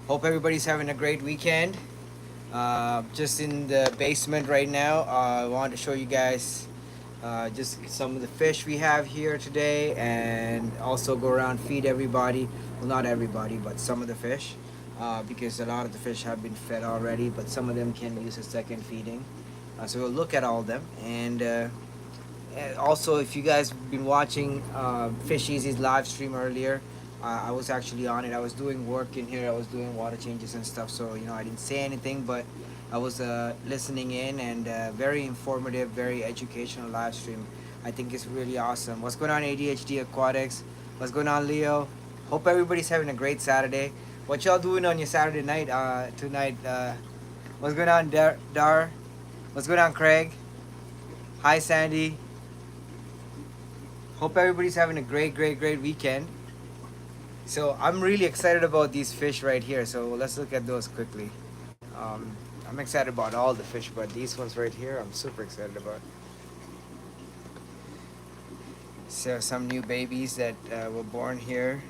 Hope everybody's having a great weekend. Just in the basement right now. I wanted to show you guys just some of the fish we have here today, and also go around feed everybody. Well, not everybody, but some of the fish, because a lot of the fish have been fed already, but some of them can use a second feeding. So we'll look at all of them, and also, if you guys been watching Fish Easy's live stream earlier, I was actually on it. I was doing work in here. I was doing water changes and stuff. So I didn't say anything, but I was listening in, and very informative, very educational live stream. I think it's really awesome. What's going on, ADHD Aquatics? What's going on, Leo? Hope everybody's having a great Saturday. What y'all doing on your Saturday night tonight? What's going on, Dar? What's going on, Craig? Hi, Sandy. Hope everybody's having a great weekend. So I'm really excited about these fish right here. So let's look at those quickly. I'm excited about all the fish, but these ones right here, I'm super excited about. So some new babies that were born here.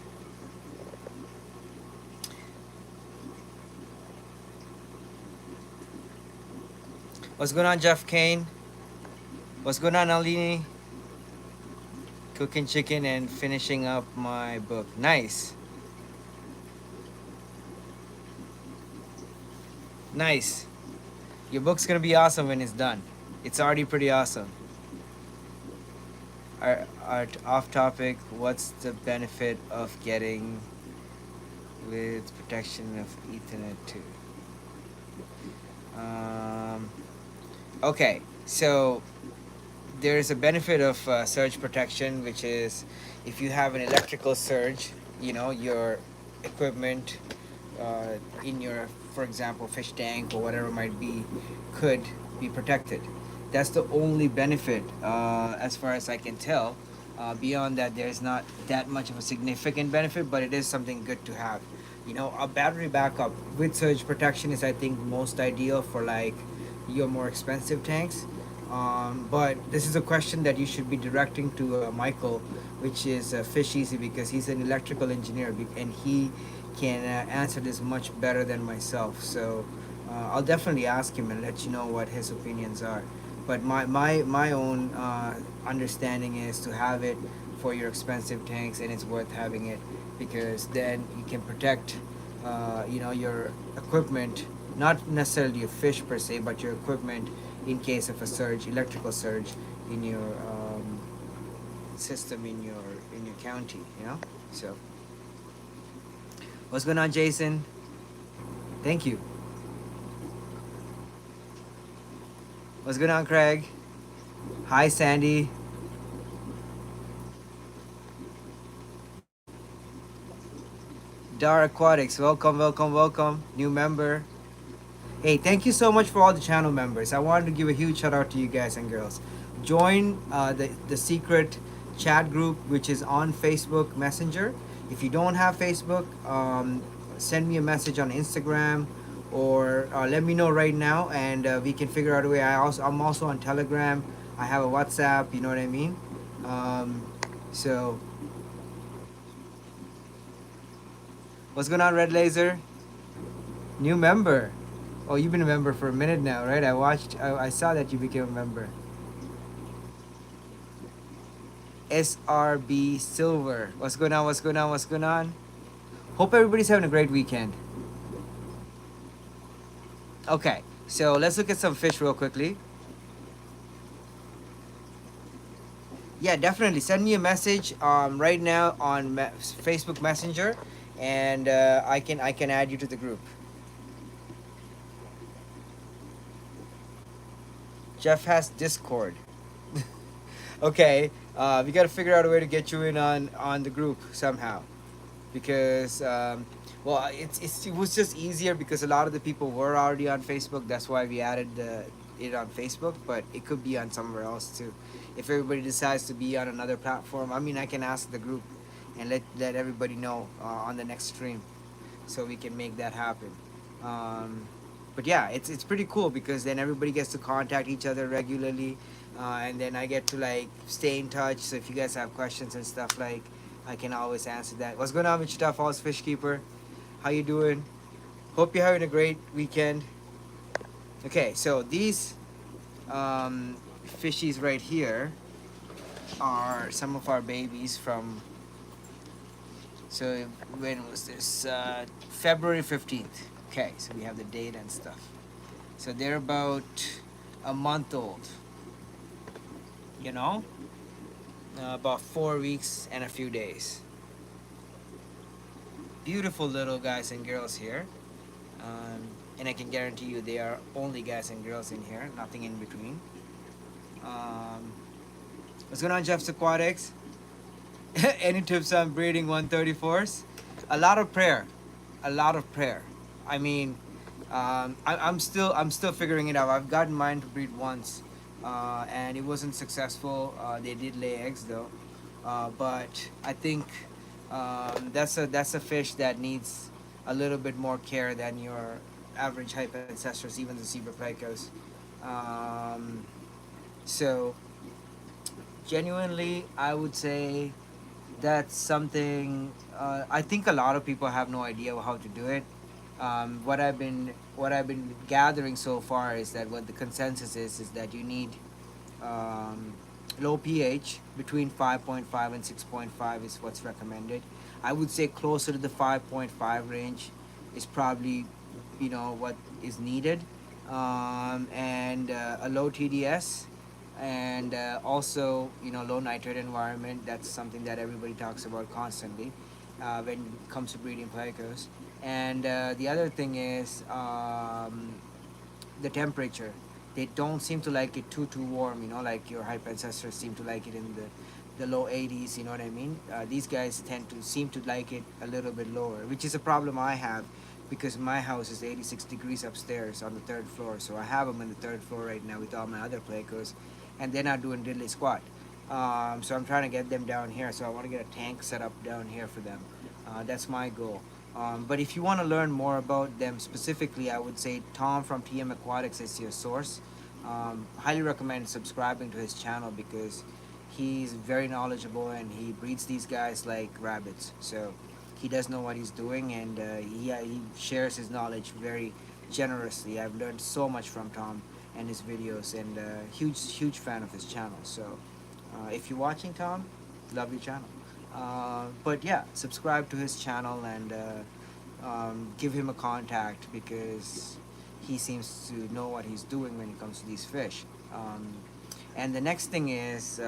What's going on, Jeff Kane? What's going on, Alini? Cooking chicken and finishing up my book. Nice. Nice. Your book's gonna be awesome when it's done. It's already pretty awesome. Art off topic. What's the benefit of getting with protection of Ethernet too? Okay, so there's a benefit of surge protection, which is if you have an electrical surge, your equipment in your, for example, fish tank or whatever it might be, could be protected. That's the only benefit, as far as I can tell. Beyond that, there's not that much of a significant benefit, but it is something good to have. A battery backup with surge protection is, I think, most ideal for like your more expensive tanks. But this is a question that you should be directing to Michael, which is Fish Easy, because he's an electrical engineer and he can answer this much better than myself. So I'll definitely ask him and let you know what his opinions are. But my own understanding is to have it for your expensive tanks, and it's worth having it because then you can protect your equipment, not necessarily your fish per se, but your equipment in case of a surge, electrical surge in your system in your county. So what's going on, Jason? Thank you. What's going on, Craig? Hi, Sandy. Dar Aquatics, welcome, new member. Hey, thank you so much for all the channel members. I wanted to give a huge shout out to you guys and girls. Join the secret chat group, which is on Facebook Messenger. If you don't have Facebook, send me a message on Instagram, or let me know right now, and we can figure out a way. I'm also on Telegram. I have a WhatsApp. You know what I mean? So what's going on, Red Laser? New member. Oh, you've been a member for a minute now, right? I saw that you became a member. SRB Silver. What's going on? Hope everybody's having a great weekend. Okay, so let's look at some fish real quickly. Yeah, definitely. Send me a message right now on Facebook Messenger, and I can add you to the group. Jeff has Discord. Okay, we got to figure out a way to get you in on the group somehow, because well, it was just easier because a lot of the people were already on Facebook. That's why we added it on Facebook, but it could be on somewhere else too. If everybody decides to be on another platform, I mean, I can ask the group and let everybody know on the next stream, so we can make that happen. But yeah, it's pretty cool because then everybody gets to contact each other regularly, and then I get to like stay in touch. So if you guys have questions and stuff, like I can always answer that. What's going on with Wichita Falls Fish Keeper? How you doing? Hope you're having a great weekend. Okay, so these fishies right here are some of our babies from. So when was this? February 15th. Okay, so we have the date and stuff. So they're about a month old. You know, about 4 weeks and a few days. Beautiful little guys and girls here. And I can guarantee you they are only guys and girls in here, nothing in between. Um, what's going on, Jeff's Aquatics? Any tips on breeding 134s? A lot of prayer, a lot of prayer. I mean, I'm still figuring it out. I've gotten mine to breed once, and it wasn't successful. They did lay eggs though, but I think that's a fish that needs a little bit more care than your average hype ancestors, even the zebra plecos. Um, so genuinely, I would say that's something I think a lot of people have no idea how to do it. What I've been gathering so far is that what the consensus is that you need um, low pH between 5.5 and 6.5 is what's recommended. I would say closer to the 5.5 range is probably what is needed, and a low TDS, and also low nitrate environment. That's something that everybody talks about constantly when it comes to breeding plecos. And the other thing is the temperature. They don't seem to like it too warm, like your hype ancestors seem to like it in the low 80s, you know what I mean? These guys tend to seem to like it a little bit lower, which is a problem I have because my house is 86 degrees upstairs on the third floor. So I have them on the third floor right now with all my other plecos, and they're not doing diddly squat. So I'm trying to get them down here. So I want to get a tank set up down here for them. That's my goal. But if you want to learn more about them specifically, I would say Tom from TM Aquatics is your source. Highly recommend subscribing to his channel because he's very knowledgeable and he breeds these guys like rabbits. So he does know what he's doing, and he shares his knowledge very generously. I've learned so much from Tom and his videos, and huge fan of his channel. So if you're watching, Tom, love your channel. But yeah, subscribe to his channel and give him a contact because he seems to know what he's doing when it comes to these fish. And the next thing is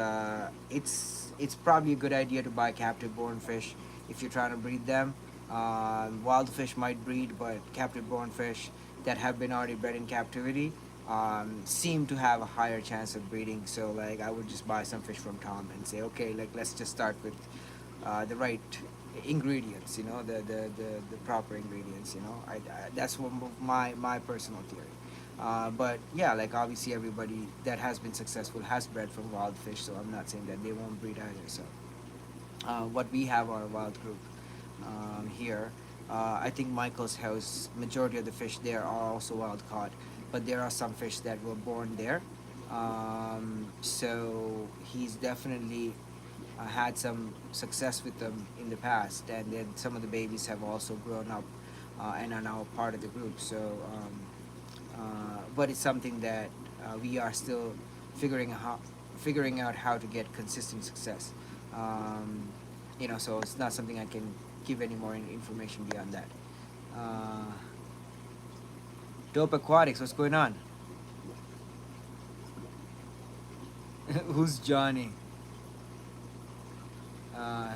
it's probably a good idea to buy captive born fish if you're trying to breed them. Wild fish might breed, but captive born fish that have been already bred in captivity seem to have a higher chance of breeding. So like I would just buy some fish from Tom and say, okay, like let's just start with the right ingredients, the proper ingredients, that's what my personal theory. But yeah, like obviously everybody that has been successful has bred from wild fish, so I'm not saying that they won't breed either. So what we have our wild group here. I think Michael's house, majority of the fish there are also wild caught, but there are some fish that were born there. So he's definitely had some success with them in the past, and then some of the babies have also grown up and are now part of the group. So, but it's something that we are still figuring out how to get consistent success. So it's not something I can give any more information beyond that. Uh, Dope Aquatics, what's going on? Who's Johnny? Uh,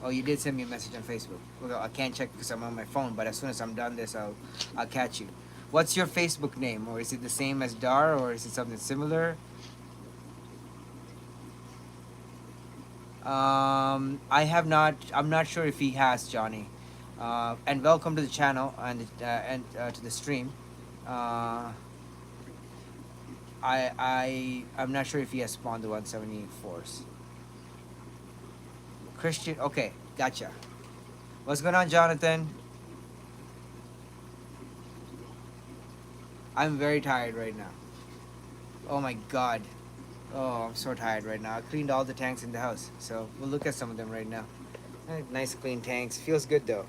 oh, you did send me a message on Facebook. Well, I can't check because I'm on my phone, but as soon as I'm done this, I'll catch you. What's your Facebook name, or is it the same as Dar, or is it something similar? I have not. I'm not sure if he has, Johnny. And welcome to the channel and to the stream. Uh, I'm not sure if he has spawned the 174s. Christian, okay, gotcha. What's going on, Jonathan? I'm very tired right now. Oh my god. Oh, I'm so tired right now. I cleaned all the tanks in the house, so we'll look at some of them right now. Nice clean tanks. Feels good though.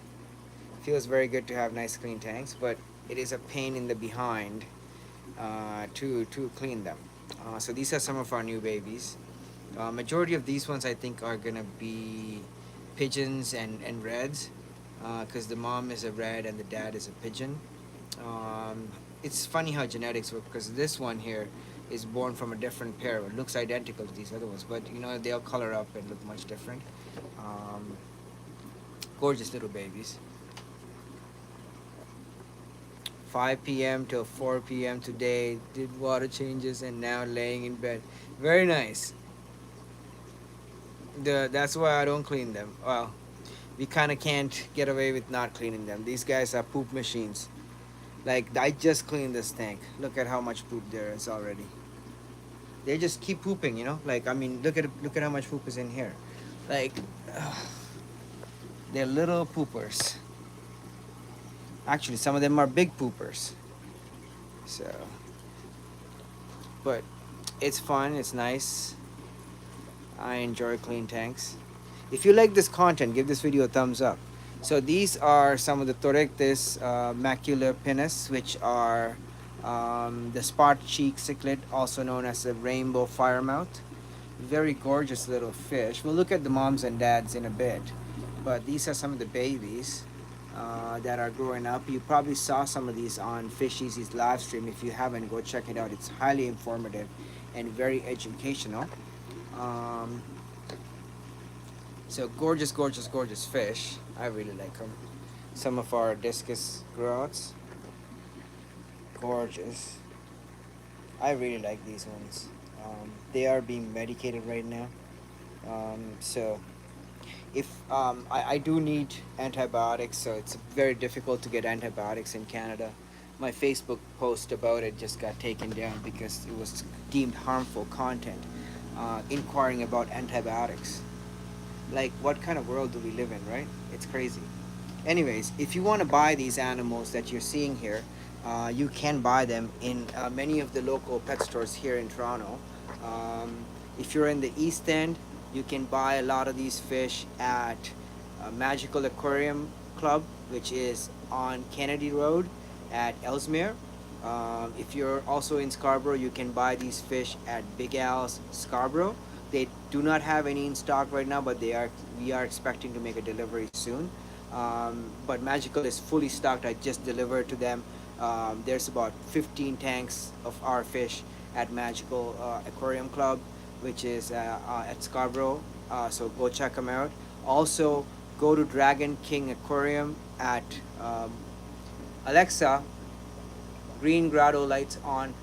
Feels very good to have nice clean tanks, but it is a pain in the behind to clean them. So these are some of our new babies. Majority of these ones I think are gonna be pigeons and reds, because the mom is a red and the dad is a pigeon. Um, it's funny how genetics work, because this one here is born from a different pair. It looks identical to these other ones, but you know they'll color up and look much different. Um, Gorgeous little babies. 5 p.m. till 4 p.m. today, did water changes and now laying in bed. Very nice. That's why I don't clean them. Well, we kind of can't get away with not cleaning them. These guys are poop machines. Like, I just cleaned this tank. Look at how much poop there is already. They just keep pooping, you know. Like, I mean, look at how much poop is in here. Like, they're little poopers. Actually, some of them are big poopers. So, but it's fun. It's nice. I enjoy clean tanks. If you like this content, give this video a thumbs up. So these are some of the Thorectis macula pinus, which are the spot cheek cichlid, also known as the rainbow firemouth. Very gorgeous little fish. We'll look at the moms and dads in a bit, but these are some of the babies that are growing up. You probably saw some of these on Fish Easy's live stream. If you haven't, go check it out. It's highly informative and very educational. Um, so gorgeous, gorgeous, gorgeous fish. I really like them. Some of our discus grots. Gorgeous. I really like these ones. They are being medicated right now. So if I do need antibiotics, so it's very difficult to get antibiotics in Canada. My Facebook post about it just got taken down because it was deemed harmful content, inquiring about antibiotics. Like, what kind of world do we live in, right? It's crazy. Anyways, if you want to buy these animals that you're seeing here, you can buy them in many of the local pet stores here in Toronto. If you're in the East End, you can buy a lot of these fish at Magical Aquarium Club, which is on Kennedy Road at Ellesmere. If you're also in Scarborough, you can buy these fish at Big Al's Scarborough. They do not have any in stock right now, but we are expecting to make a delivery soon. But Magical is fully stocked. I just delivered to them. There's about 15 tanks of our fish at Magical Aquarium Club, which is at Scarborough. So go check them out. Also, go to Dragon King Aquarium at Alexa. Green grotto lights on.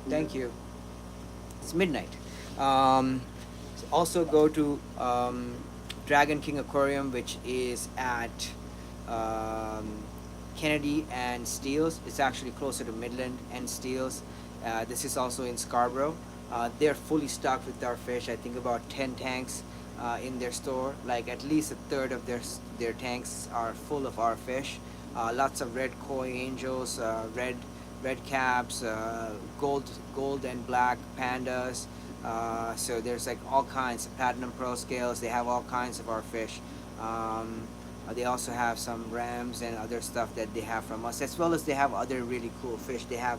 Thank you. It's midnight. Also go to Dragon King Aquarium, which is at Kennedy and Steeles. It's actually closer to Midland and Steeles. This is also in Scarborough. They're fully stocked with our fish. I think about 10 tanks in their store. Like, at least a third of their tanks are full of our fish. Lots of red koi angels, red caps, gold and black pandas. So there's like all kinds of platinum pearl scales. They have all kinds of our fish. They also have some rams and other stuff that they have from us, as well as they have other really cool fish. They have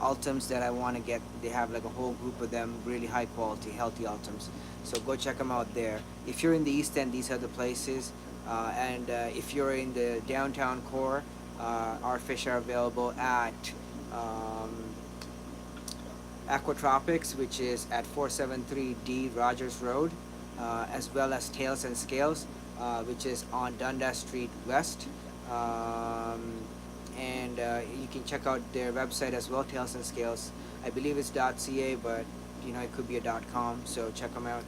ultims that I want to get. They have like a whole group of them, really high quality, healthy ultims. So go check them out there. If you're in the East End, these are the places. And if you're in the downtown core, our fish are available at Aquatropics, which is at 473D Rogers Road, as well as Tails and Scales, which is on Dundas Street West. And you can check out their website as well, Tails and Scales. I believe it's .ca, but you know, it could be a .com, so check them out.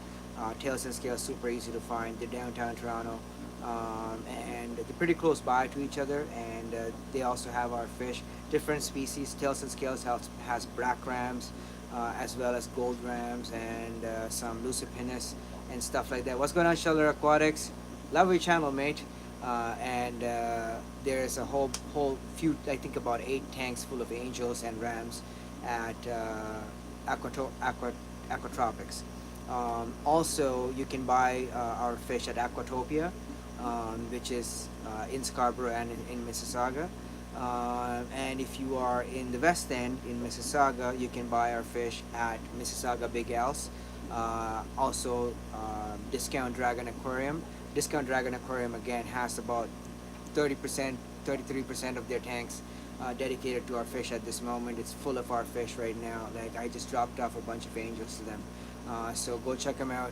Tails and Scales, super easy to find. They're downtown Toronto, and they're pretty close by to each other. And they also have our fish, different species. Tails and Scales has black rams, as well as gold rams, and some lucipinus and stuff like that. What's going on, Sheller Aquatics? Love your channel, mate. And there's a whole few, I think about 8 tanks full of angels and rams at Aquatropics. Also, you can buy our fish at Aquatopia. which is in Scarborough and in Mississauga. And if you are in the West End in Mississauga, you can buy our fish at Mississauga Big Al's. Also, Discount Dragon Aquarium. Discount Dragon Aquarium again has about 30%, 33% of their tanks dedicated to our fish at this moment. It's full of our fish right now. Like, I just dropped off a bunch of angels to them. So go check them out.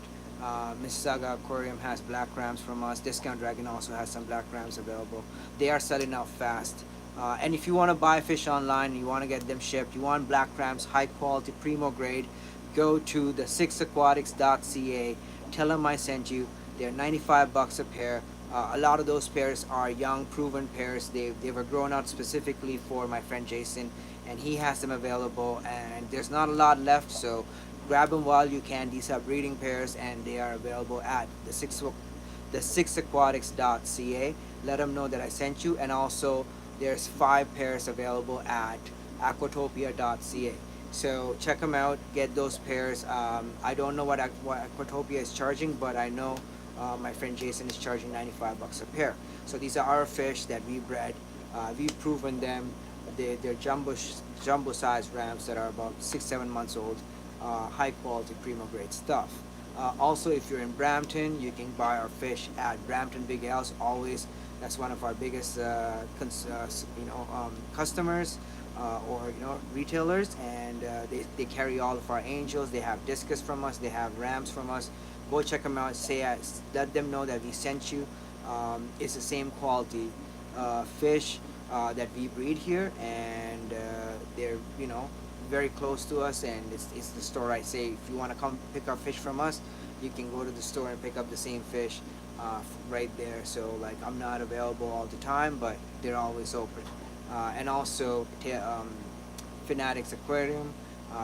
Mississauga Aquarium has black crabs from us. Discount Dragon also has some black crabs available. They are selling out fast. And if you want to buy fish online, you want to get them shipped, you want black crabs, high quality, primo grade, go to the 6aquatics.ca. Tell them I sent you. They're $95 a pair. A lot of those pairs are young, proven pairs. They were grown out specifically for my friend Jason, and he has them available. And there's not a lot left, so grab them while you can. These are breeding pairs, and they are available at the 6aquatics.ca. Let them know that I sent you, and also there's 5 pairs available at aquatopia.ca. So check them out, get those pairs. I don't know what Aquatopia is charging, but I know my friend Jason is charging $95 a pair. So these are our fish that we bred. We've proven them. They're jumbo size rams that are about 6-7 months old. High quality, primo grade stuff. Also, if you're in Brampton, you can buy our fish at Brampton Big Al's. Always, that's one of our biggest customers or retailers, and they carry all of our angels. They have discus from us, they have rams from us. Go check them out. Let them know that we sent you. It's the same quality fish that we breed here, and they're very close to us, and it's the store. I say, if you want to come pick up fish from us, you can go to the store and pick up the same fish right there. So, like, I'm not available all the time, but they're always open. And also Fanatics Aquarium,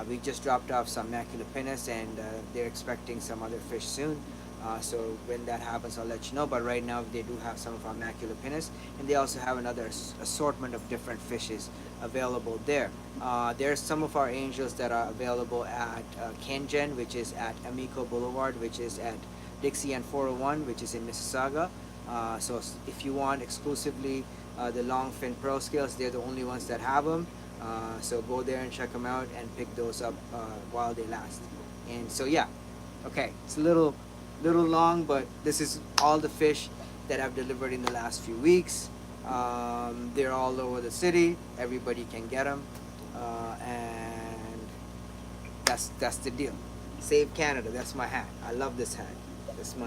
we just dropped off some maculopinus, and they're expecting some other fish soon. So when that happens, I'll let you know. But right now, they do have some of our maculopinus, and they also have another assortment of different fishes available there. There's some of our angels that are available at Kengen, which is at Amico Boulevard, which is at Dixie and 401, which is in Mississauga. So if you want exclusively the longfin pearl scales, they're the only ones that have them. So go there and check them out and pick those up while they last. And so yeah, okay, it's a little long, but this is all the fish that I've delivered in the last few weeks. They're all over the city. Everybody can get them, and that's the deal. Save Canada. That's my hat. I love this hat. It's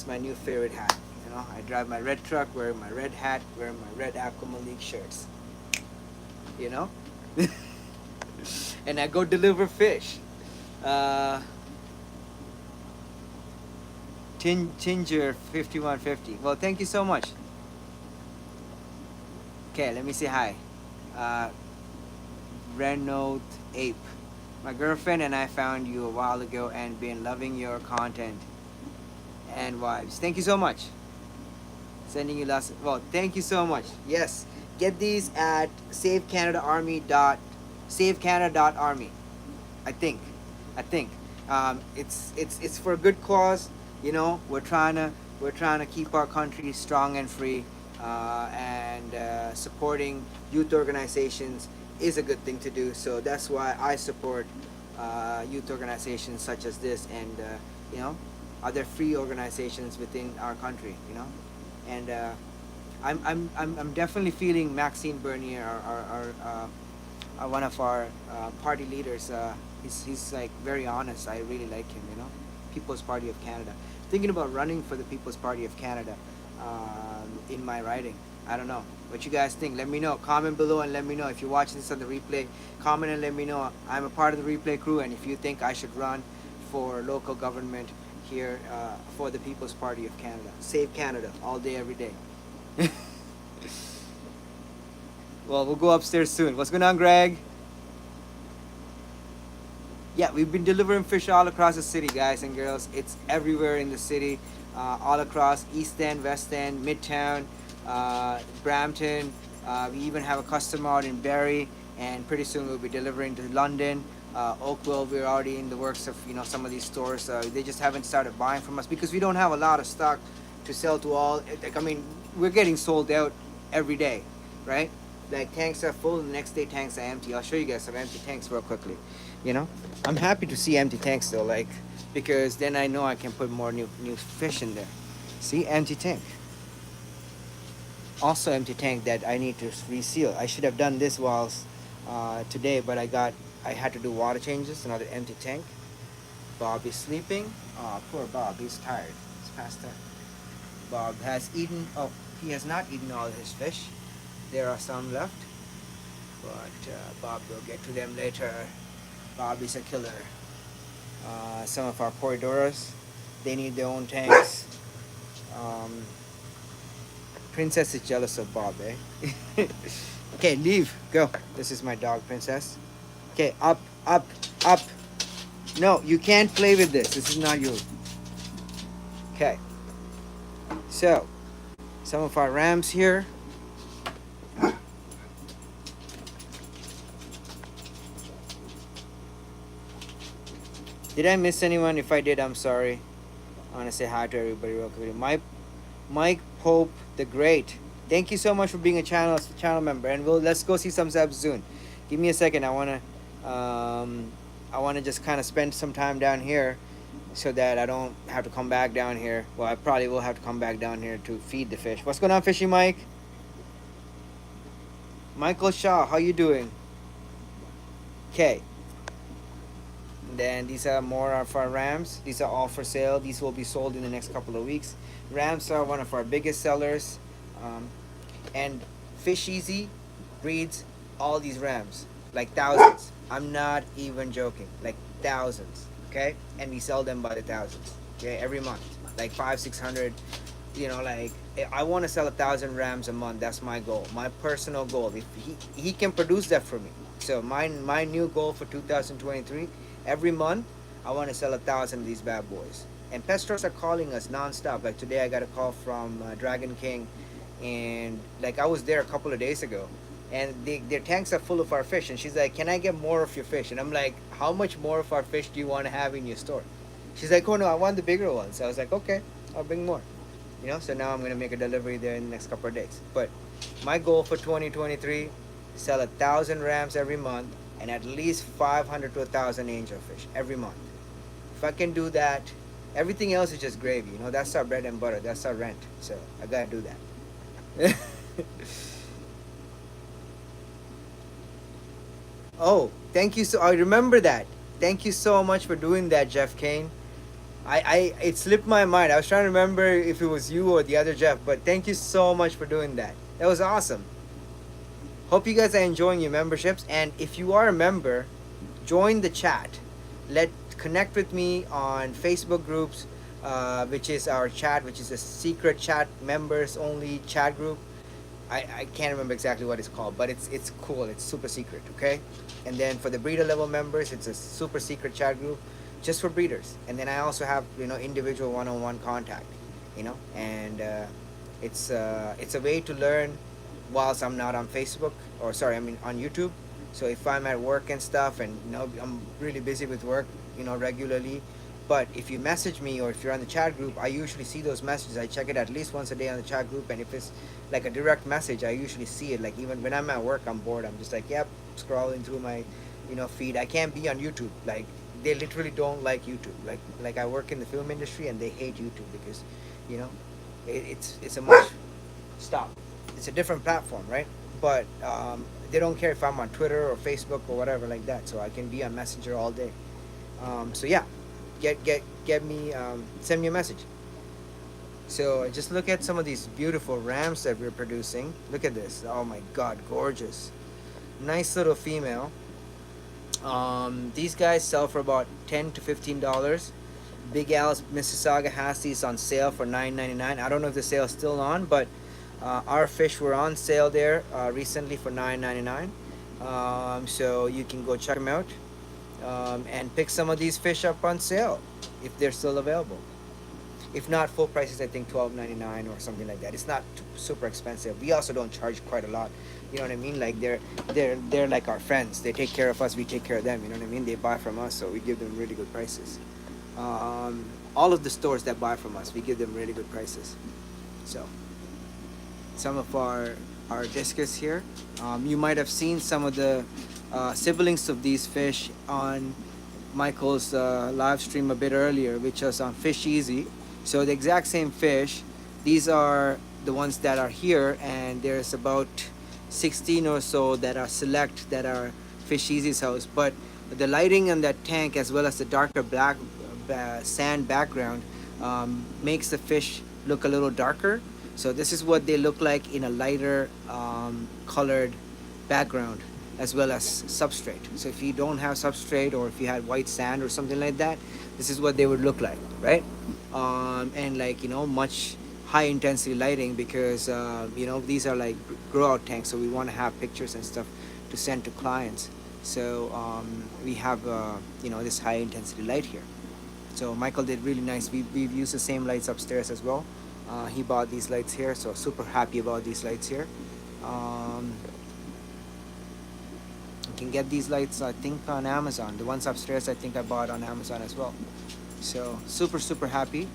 my new favorite hat. I drive my red truck, wearing my red hat, wearing my red Aqua League shirts. And I go deliver fish. Tinger 5150. Well, thank you so much. Okay, let me say hi. Renault Ape. My girlfriend and I found you a while ago and been loving your content and vibes. Thank you so much. Sending you lots. Well, thank you so much. Yes, get these at savecanada.army. I think. It's for a good cause. We're trying to keep our country strong and free, and supporting youth organizations is a good thing to do. So that's why I support youth organizations such as this, and other free organizations within our country. And I'm definitely feeling Maxine Bernier, our one of our party leaders. He's like very honest. I really like him. People's Party of Canada. Thinking about running for the People's Party of Canada in my riding. I don't know what you guys think. Let me know. Comment below and let me know. If you're watching this on the replay, comment and let me know. I'm a part of the replay crew, and if you think I should run for local government here for the People's Party of Canada. Save Canada all day, every day. Well, we'll go upstairs soon. What's going on, Greg? Yeah, we've been delivering fish all across the city, guys and girls. It's everywhere in the city, all across East End, West End, Midtown, Brampton. We even have a customer out in Barrie, and pretty soon we'll be delivering to London. Oakville, we're already in the works of some of these stores. They just haven't started buying from us because we don't have a lot of stock to sell to all. Like, I mean, we're getting sold out every day, right? Like tanks are full, the next day tanks are empty. I'll show you guys some empty tanks real quickly. You know, I'm happy to see empty tanks though, like, because then I know I can put more new fish in there. See, empty tank. Also empty tank that I need to reseal. I should have done this whilst today, but I had to do water changes. Another empty tank. Bob is sleeping. Oh, poor Bob. He's tired. It's past time. Bob has eaten. Oh, he has not eaten all his fish. There are some left, but Bob will get to them later. Bob is a killer. Some of our corridoras, they need their own tanks. Um, Princess is jealous of Bob, eh? Okay, leave. Go. This is my dog, Princess. Okay, up, up, up. No, you can't play with this. This is not you. Okay. So, some of our rams here. Did I miss anyone? If I did, I'm sorry. I want to say hi to everybody real quick. Mike Pope the Great. Thank you so much for being a channel member, and let's go see some subs soon. Give me a second. I wanna just kind of spend some time down here, so that I don't have to come back down here. Well, I probably will have to come back down here to feed the fish. What's going on, Fishy Mike? Michael Shaw, how you doing? Okay. Then these are more of our rams. These are all for sale. These will be sold in the next couple of weeks. Rams are one of our biggest sellers. And Fish Easy breeds all these rams, like thousands. I'm not even joking, like thousands. Okay, and we sell them by the thousands. Okay, every month, like 500-600. You know, like I want to sell 1,000 rams a month. That's my goal, my personal goal. If he can produce that for me. So my new goal for 2023, every month I want to sell 1,000 of these bad boys. And pet stores are calling us non-stop. Like today I got a call from Dragon King, and like I was there a couple of days ago, and their tanks are full of our fish, and she's like, can I get more of your fish? And I'm like, how much more of our fish do you want to have in your store? She's like, oh no, I want the bigger ones. I was like, okay, I'll bring more. You know, so now I'm gonna make a delivery there in the next couple of days. But my goal for 2023, sell 1,000 rams every month, and at least 500 to 1,000 angelfish every month. If I can do that, everything else is just gravy. You know, that's our bread and butter. That's our rent. So I gotta do that. Oh, thank you. So I remember that. Thank you so much for doing that, Jeff Kane. It slipped my mind. I was trying to remember if it was you or the other Jeff, but thank you so much for doing that. That was awesome. Hope you guys are enjoying your memberships, and if you are a member, join the chat. Connect with me on Facebook groups, which is our chat, which is a secret chat, members only chat group. I can't remember exactly what it's called, but it's cool. It's super secret, okay? And then for the breeder level members, it's a super secret chat group just for breeders. And then I also have, you know, individual one-on-one contact, you know, and it's a way to learn whilst I'm not on Facebook, or sorry, I mean on YouTube. So if I'm at work and stuff, and you know I'm really busy with work, you know, regularly, but if you message me or if you're on the chat group, I usually see those messages. I check it at least once a day on the chat group, and if it's like a direct message, I usually see it. Like even when I'm at work, I'm bored, I'm just like, yep, scrolling through my, you know, feed. I can't be on YouTube. Like they literally don't like YouTube. Like I work in the film industry, and they hate YouTube because, you know, it's a much stop. It's a different platform, right? But they don't care if I'm on Twitter or Facebook or whatever like that. So I can be on Messenger all day. So yeah, get me, send me a message. So just look at some of these beautiful rams that we're producing. Look at this. Oh my God, gorgeous. Nice little female. These guys sell for about $10 to $15. Big Al's Mississauga has these on sale for $9.99. I don't know if the sale's still on, but our fish were on sale there recently for $9.99. So you can go check them out and pick some of these fish up on sale if they're still available. If not, full price is I think $12.99 or something like that. It's not super expensive. We also don't charge quite a lot. You know what I mean? Like they're like our friends. They take care of us. We take care of them. You know what I mean? They buy from us, so we give them really good prices. all of the stores that buy from us, we give them really good prices. So some of our discus here. You might have seen some of the siblings of these fish on Michael's live stream a bit earlier, which was on Fish Easy. So the exact same fish. These are the ones that are here, and there's about 16 or so that are select that are Fish Easy's house. But the lighting on that tank, as well as the darker black sand background, makes the fish look a little darker. So this is what they look like in a lighter colored background, as well as substrate. So if you don't have substrate, or if you had white sand or something like that, this is what they would look like, right? And like, much high intensity lighting, because these are like grow out tanks, so we want to have pictures and stuff to send to clients. So we have this high intensity light here. So Michael did really nice. We've used the same lights upstairs as well. He bought these lights here, so super happy about these lights here. You can get these lights, I think, on Amazon. The ones upstairs, I think I bought on Amazon as well. So super happy.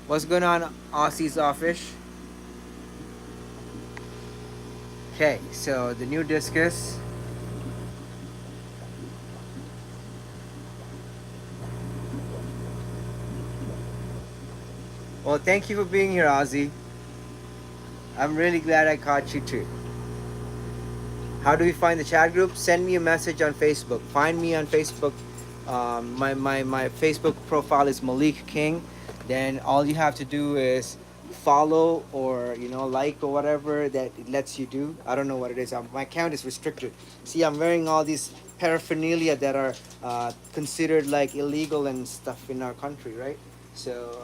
What's going on, Aussie's Offish? Okay, so the new discus. Well, thank you for being here, Ozzy. I'm really glad I caught you too. How do we find the chat group? Send me a message on Facebook. Find me on Facebook. My Facebook profile is Malik King. Then all you have to do is follow, or like, or whatever that it lets you do. I don't know what it is. My account is restricted. See, I'm wearing all these paraphernalia that are considered like illegal and stuff in our country, right? So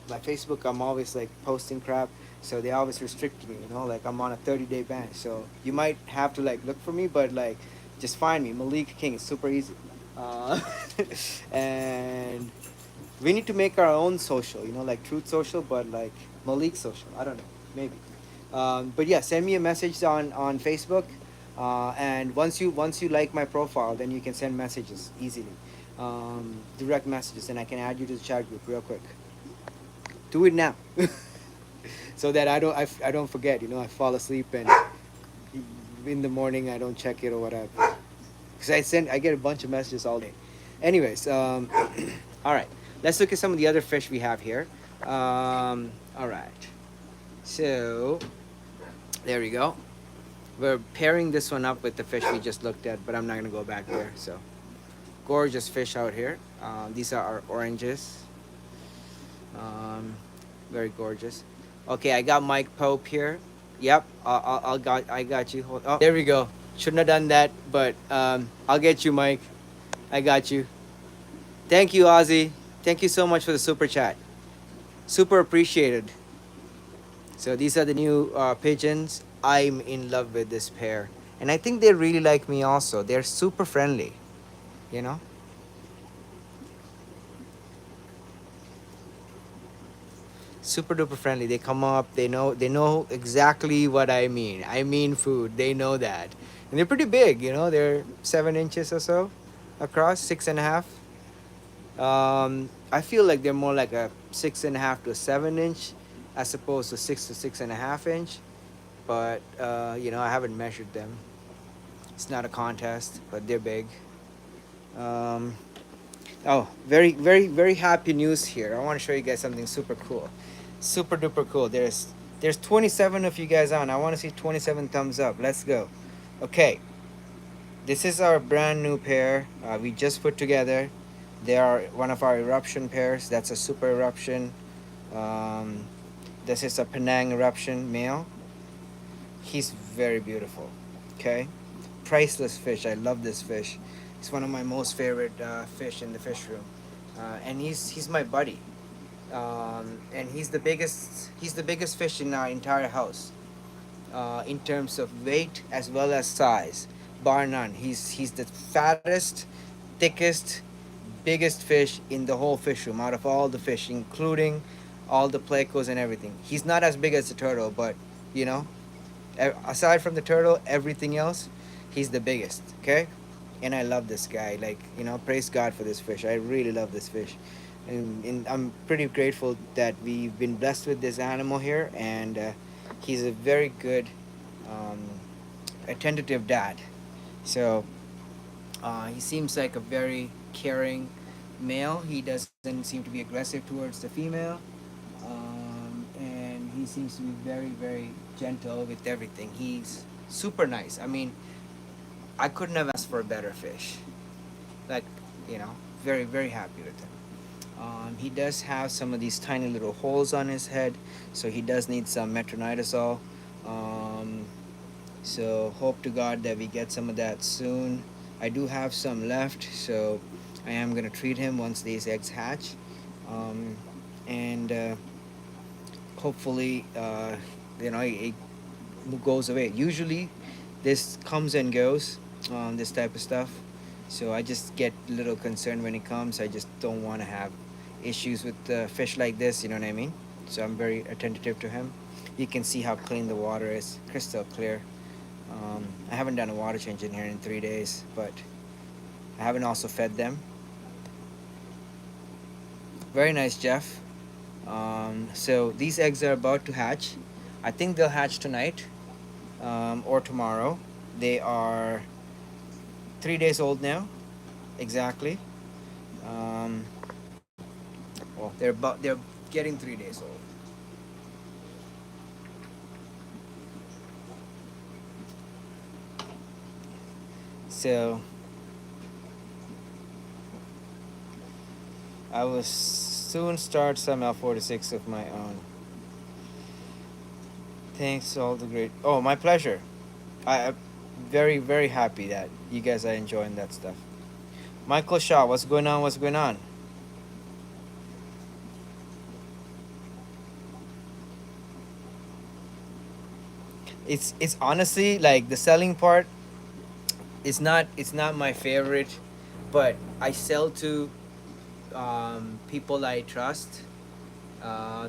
my Facebook, I'm always like posting crap, so they always restrict me, like I'm on a 30-day ban. So you might have to like look for me, but like just find me, Malik King. It's super easy. And we need to make our own social, like Truth Social, but like Malik Social. I don't know, maybe. But yeah, send me a message on Facebook, and once you like my profile, then you can send messages easily, direct messages, and I can add you to the chat group real quick. Do it now, so that I don't forget. I fall asleep, and in the morning I don't check it or whatever. Because I get a bunch of messages all day. Anyways, all right. Let's look at some of the other fish we have here. All right. So there we go. We're pairing this one up with the fish we just looked at, but I'm not gonna go back there. So gorgeous fish out here. These are our oranges. Very gorgeous. Okay, I got Mike Pope here. Yep, I got you. Oh, there we go. Shouldn't have done that, but I'll get you, Mike. I got you. Thank you, Ozzy. Thank you so much for the super chat. Super appreciated. So these are the new pigeons. I'm in love with this pair, and I think they really like me also. They're super friendly, you know. Super duper friendly. They come up. They know exactly what I mean. I mean food. They know that, and they're pretty big. They're 7 inches or so across, 6.5. I feel like they're more like a 6.5 to a 7 inch, as opposed to 6 to 6.5 inch. But I haven't measured them. It's not a contest, but they're big. Oh, very, very, very happy news here. I want to show you guys something super cool. Super duper cool. There's 27 of you guys on. I want to see 27 thumbs up. Let's go. Okay. This is our brand new pair. We just put together. They are one of our eruption pairs. That's a super eruption. This is a Penang eruption male. He's very beautiful. Okay. Priceless fish. I love this fish. It's one of my most favorite fish in the fish room, and he's my buddy, and he's the biggest fish in our entire house, in terms of weight as well as size, bar none. He's the fattest, thickest, biggest fish in the whole fish room out of all the fish, including all the plecos and everything. He's not as big as the turtle, but aside from the turtle, everything else, he's the biggest. Okay. and I love this guy. Like, praise God for this fish. I really love this fish, and I'm pretty grateful that we've been blessed with this animal here, and he's a very good, um, attentive dad. So he seems like a very caring male. He doesn't seem to be aggressive towards the female, and he seems to be very, very gentle with everything. He's super nice. I mean, I couldn't have asked for a better fish. Like, you know, very, very happy with him. He does have some of these tiny little holes on his head, so he does need some metronidazole. Um, so hope to God that we get some of that soon. I do have some left, so I am gonna treat him once these eggs hatch, um, and hopefully, it goes away. Usually, this comes and goes, this type of stuff. So I just get a little concerned when it comes. I just don't want to have issues with fish like this. You know what I mean? So I'm very attentive to him. You can see how clean the water is, crystal clear. I haven't done a water change in here in 3 days, but I haven't also fed them. Very nice, Jeff. So these eggs are about to hatch. I think they'll hatch tonight, or tomorrow. They are 3 days old now, exactly. Um, well, they're getting 3 days old. So I will soon start some L46 of my own. Thanks, all the great. Oh, my pleasure. I'm very, very happy that you guys are enjoying that stuff. Michael Shaw, what's going on? What's going on? It's honestly like the selling part. It's not my favorite, but I sell to people I trust.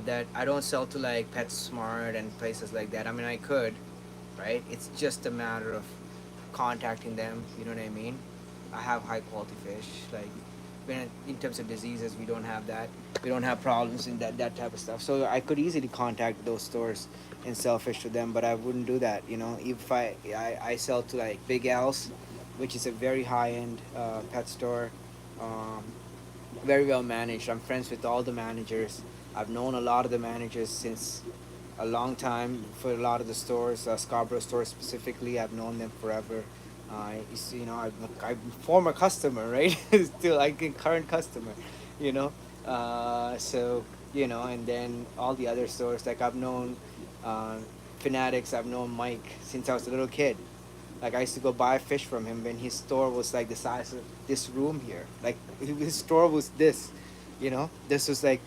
That I don't sell to like PetSmart and places like that. I mean, I could, right? It's just a matter of contacting them. You know what I mean? I have high quality fish. Like, when in terms of diseases, we don't have that. We don't have problems in that type of stuff. So I could easily contact those stores and sell fish to them, but I wouldn't do that. If I sell to like Big Al's, which is a very high end pet store. Um, Very well managed. I'm friends with all the managers. I've known a lot of the managers since a long time for a lot of the stores, Scarborough stores specifically. I've known them forever. I'm a former customer, right? Still, like a current customer, you know. So and then all the other stores, like I've known uh, Fanatics. I've known Mike since I was a little kid. Like I used to go buy fish from him when his store was like the size of this room here. Like his store was this, This was like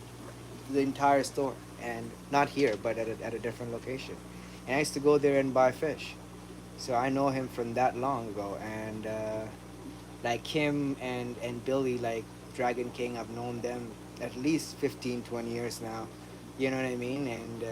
the entire store, and not here, but at a different location. And I used to go there and buy fish. So I know him from that long ago, and like him and Billy, like Dragon King, I've known them at least 15, 20 years now. You know what I mean? And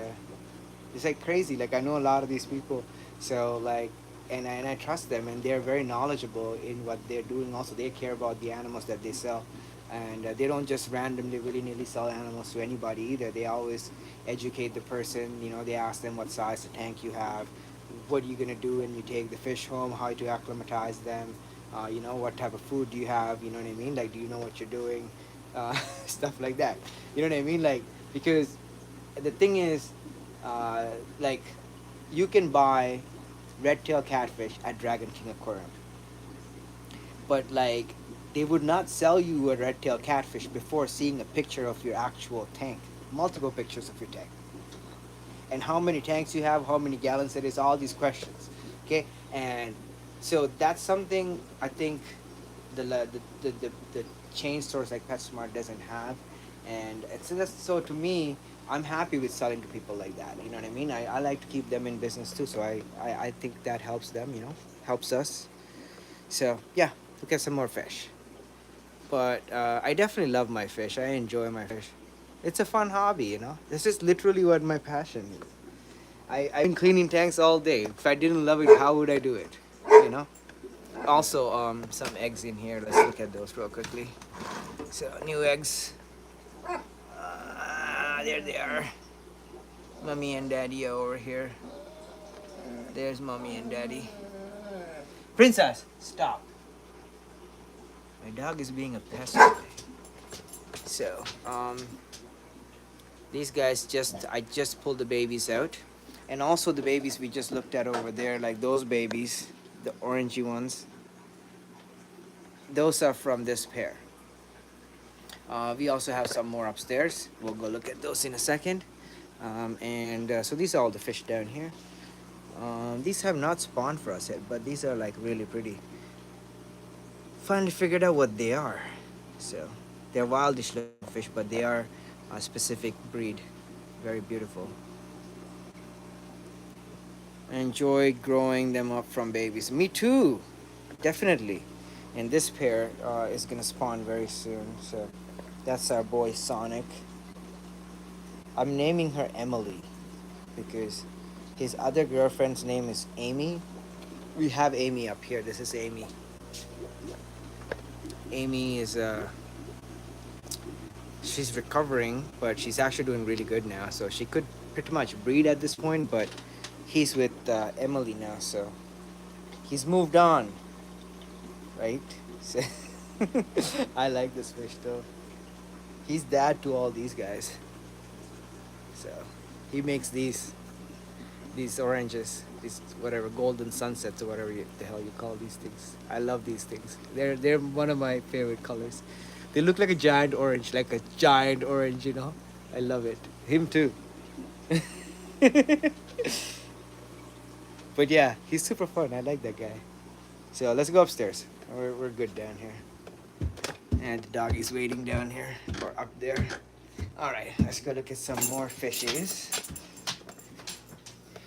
it's like crazy. Like I know a lot of these people, so like, and I trust them, and they're very knowledgeable in what they're doing. Also, they care about the animals that they sell, and they don't just randomly willy nilly sell animals to anybody either. They always educate the person. They ask them what size the tank you have, what are you gonna do when you take the fish home, how to acclimatize them. What type of food do you have? You know what I mean? Like, do you know what you're doing? Stuff like that. You know what I mean? Like, because the thing is, uh, like, you can buy red tail catfish at Dragon King Aquarium, but like, they would not sell you a red tail catfish before seeing a picture of your actual tank, multiple pictures of your tank, and how many tanks you have, how many gallons it is, all these questions. Okay, and so that's something I think the chain stores like PetSmart doesn't have, and so to me, I'm happy with selling to people like that. You know what I mean? I like to keep them in business too, so I think that helps them. Helps us. So yeah, we'll get some more fish. But I definitely love my fish. I enjoy my fish. It's a fun hobby. This is literally what my passion is. I've been cleaning tanks all day. If I didn't love it, how would I do it? You know? Also, some eggs in here. Let's look at those real quickly. So new eggs. There they are. Mommy and daddy are over here. There's mommy and daddy. Princess, stop. My dog is being a pest today. So, these guys I just pulled the babies out. And also the babies we just looked at over there, like those babies, the orangey ones, those are from this pair. We also have some more upstairs. We'll go look at those in a second. So these are all the fish down here. These have not spawned for us yet, but these are like really pretty. Finally figured out what they are. So they're wildish looking fish, but they are a specific breed. Very beautiful. I enjoy growing them up from babies. Me too, definitely. And this pair is gonna spawn very soon. So that's our boy Sonic. I'm naming her Emily because his other girlfriend's name is Amy. We have Amy up here. This is Amy. Amy is she's recovering, but she's actually doing really good now. So she could pretty much breed at this point, but he's with Emily now, so he's moved on, right? So I like this fish though. He's dad to all these guys. So he makes these oranges, these whatever golden sunsets or whatever the hell you call these things. I love these things. They're one of my favorite colors. They look like a giant orange, you know. I love it. Him too. But yeah, he's super fun. I like that guy. So let's go upstairs. We're good down here. And the doggy's waiting down here or up there. All right, let's go look at some more fishes.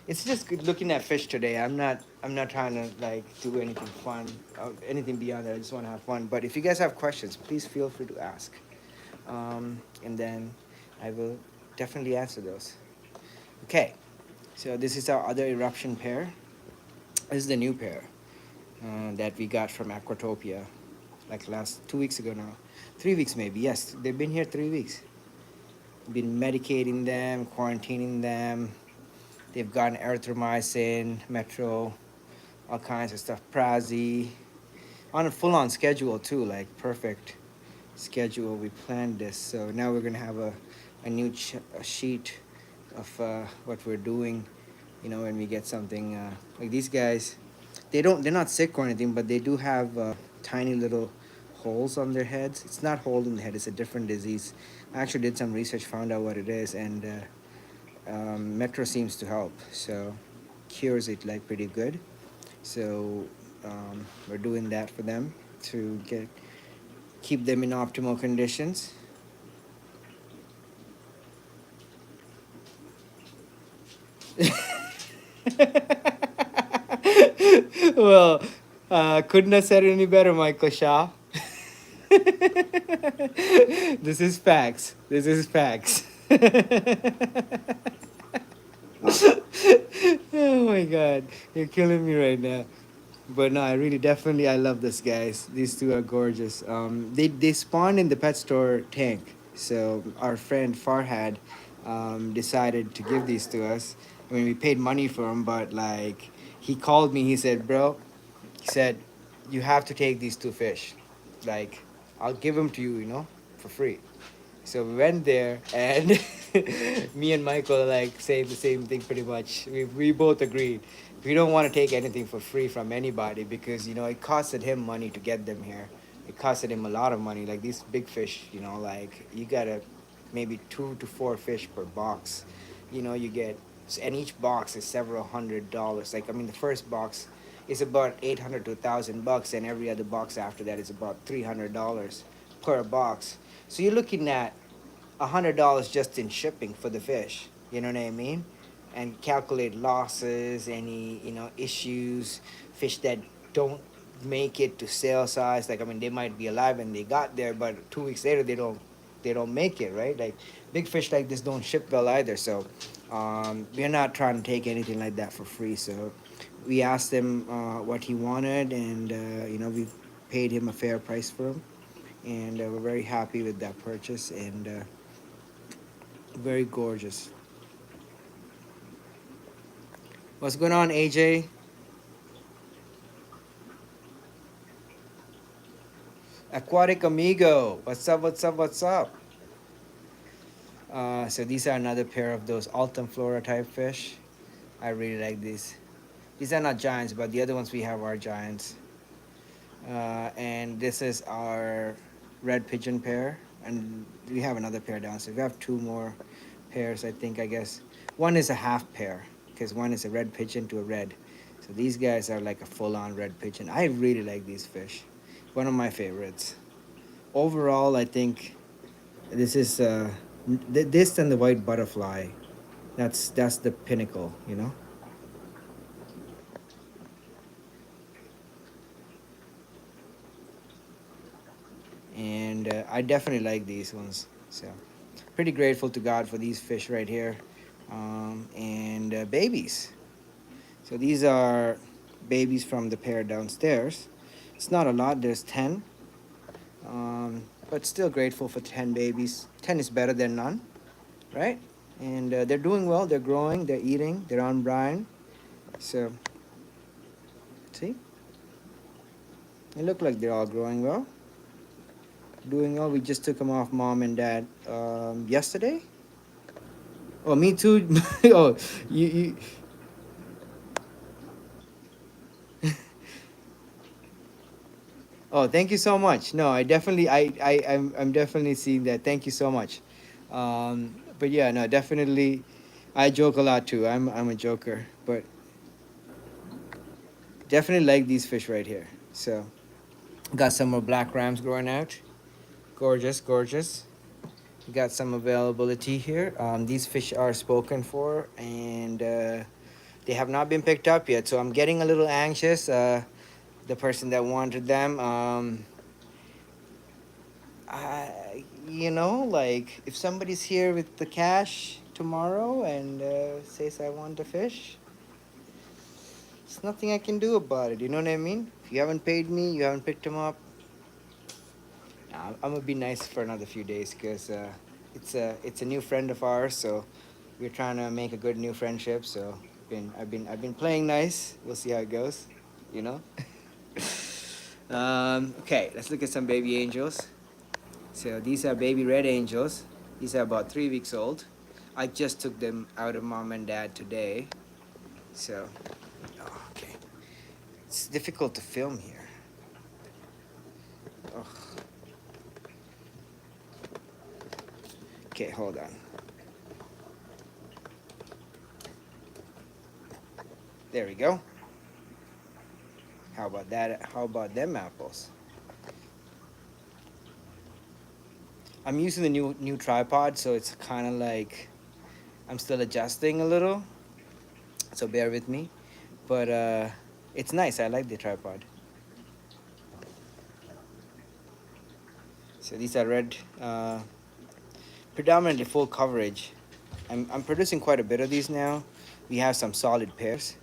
It's just good looking at fish today. I'm not trying to like do anything fun, anything beyond that. I just want to have fun. But if you guys have questions, please feel free to ask, and then I will definitely answer those. Okay, so this is our other eruption pair. This is the new pair that we got from Aquatopia, like last 2 weeks ago now, 3 weeks maybe. Yes, they've been here 3 weeks. Been medicating them, quarantining them. They've gotten erythromycin, metro, all kinds of stuff, prazi, on a full-on schedule too, like perfect schedule. We planned this, so now we're gonna have a new sheet of what we're doing. You know, when we get something like these guys, they're not sick or anything, but they do have tiny little holes on their heads. It's not hole in the head; it's a different disease. I actually did some research, found out what it is, and metro seems to help. So cures it like pretty good. So we're doing that for them to keep them in optimal conditions. Well, couldn't have said it any better, Michael Shaw. This is facts. This is facts. Oh my god, you're killing me right now. But no, I really definitely I love this guys. These two are gorgeous. They spawned in the pet store tank. So our friend Farhad decided to give these to us. I mean, we paid money for them, but like he called me. He said, "Bro," he said, "you have to take these two fish. Like, I'll give them to you, you know, for free." So we went there, and me and Michael like saying the same thing pretty much. We both agreed. We don't want to take anything for free from anybody because you know it costed him money to get them here. It costed him a lot of money. Like these big fish, you know, like you gotta maybe 2 to 4 fish per box. You know, you get, and each box is several $100s. Like I mean, the first box is about 800 to $1,000, and every other box after that is about $300 per box. So you're looking at $100 just in shipping for the fish. You know what I mean? And calculate losses, any issues, fish that don't make it to sale size. Like I mean, they might be alive and they got there, but 2 weeks later they don't make it, right? Like big fish like this don't ship well either. So we're not trying to take anything like that for free. So We asked him what he wanted, and we paid him a fair price for him, and we're very happy with that purchase, and very gorgeous. What's going on, AJ? Aquatic Amigo. What's up? What's up? What's up? So these are another pair of those Altum Flora type fish. I really like these. These are not giants, but the other ones we have are giants. And this is our red pigeon pair, and we have another pair downstairs. We have two more pairs, I think. I guess one is a half pair because one is a red pigeon to a red. So these guys are like a full-on red pigeon. I really like these fish. One of my favorites. Overall, I think this is this and the white butterfly. That's the pinnacle, you know. And I definitely like these ones. So pretty grateful to God for these fish right here, and babies. So these are babies from the pair downstairs. It's not a lot. There's 10, but still grateful for 10 babies. 10 is better than none, right? And they're doing well. They're growing. They're eating. They're on brine. So see, they look like they're all growing well, doing well. We just took them off mom and dad yesterday. Oh, me too. Oh, you. Oh, thank you so much. No, I definitely, I'm definitely seeing that. Thank you so much. But yeah, no, definitely, I joke a lot too. I'm a joker, but definitely like these fish right here. So, got some more black rams growing out. Gorgeous, gorgeous. Got some availability here. These fish are spoken for, and they have not been picked up yet. So I'm getting a little anxious. The person that wanted them. Like if somebody's here with the cash tomorrow and says I want the fish, there's nothing I can do about it. You know what I mean? If you haven't paid me, you haven't picked them up. I'm gonna be nice for another few days because it's a new friend of ours, so we're trying to make a good new friendship. So I've been playing nice. We'll see how it goes. You know. Okay, let's look at some baby angels. So these are baby red angels. These are about 3 weeks old. I just took them out of mom and dad today. So, oh, okay. It's difficult to film here. Oh. Okay, hold on. There we go. How about that? How about them apples? I'm using the new tripod, so it's kind of like I'm still adjusting a little. So bear with me. But it's nice. I like the tripod. So these are red, predominantly full coverage. I'm producing quite a bit of these now. We have some solid pairs.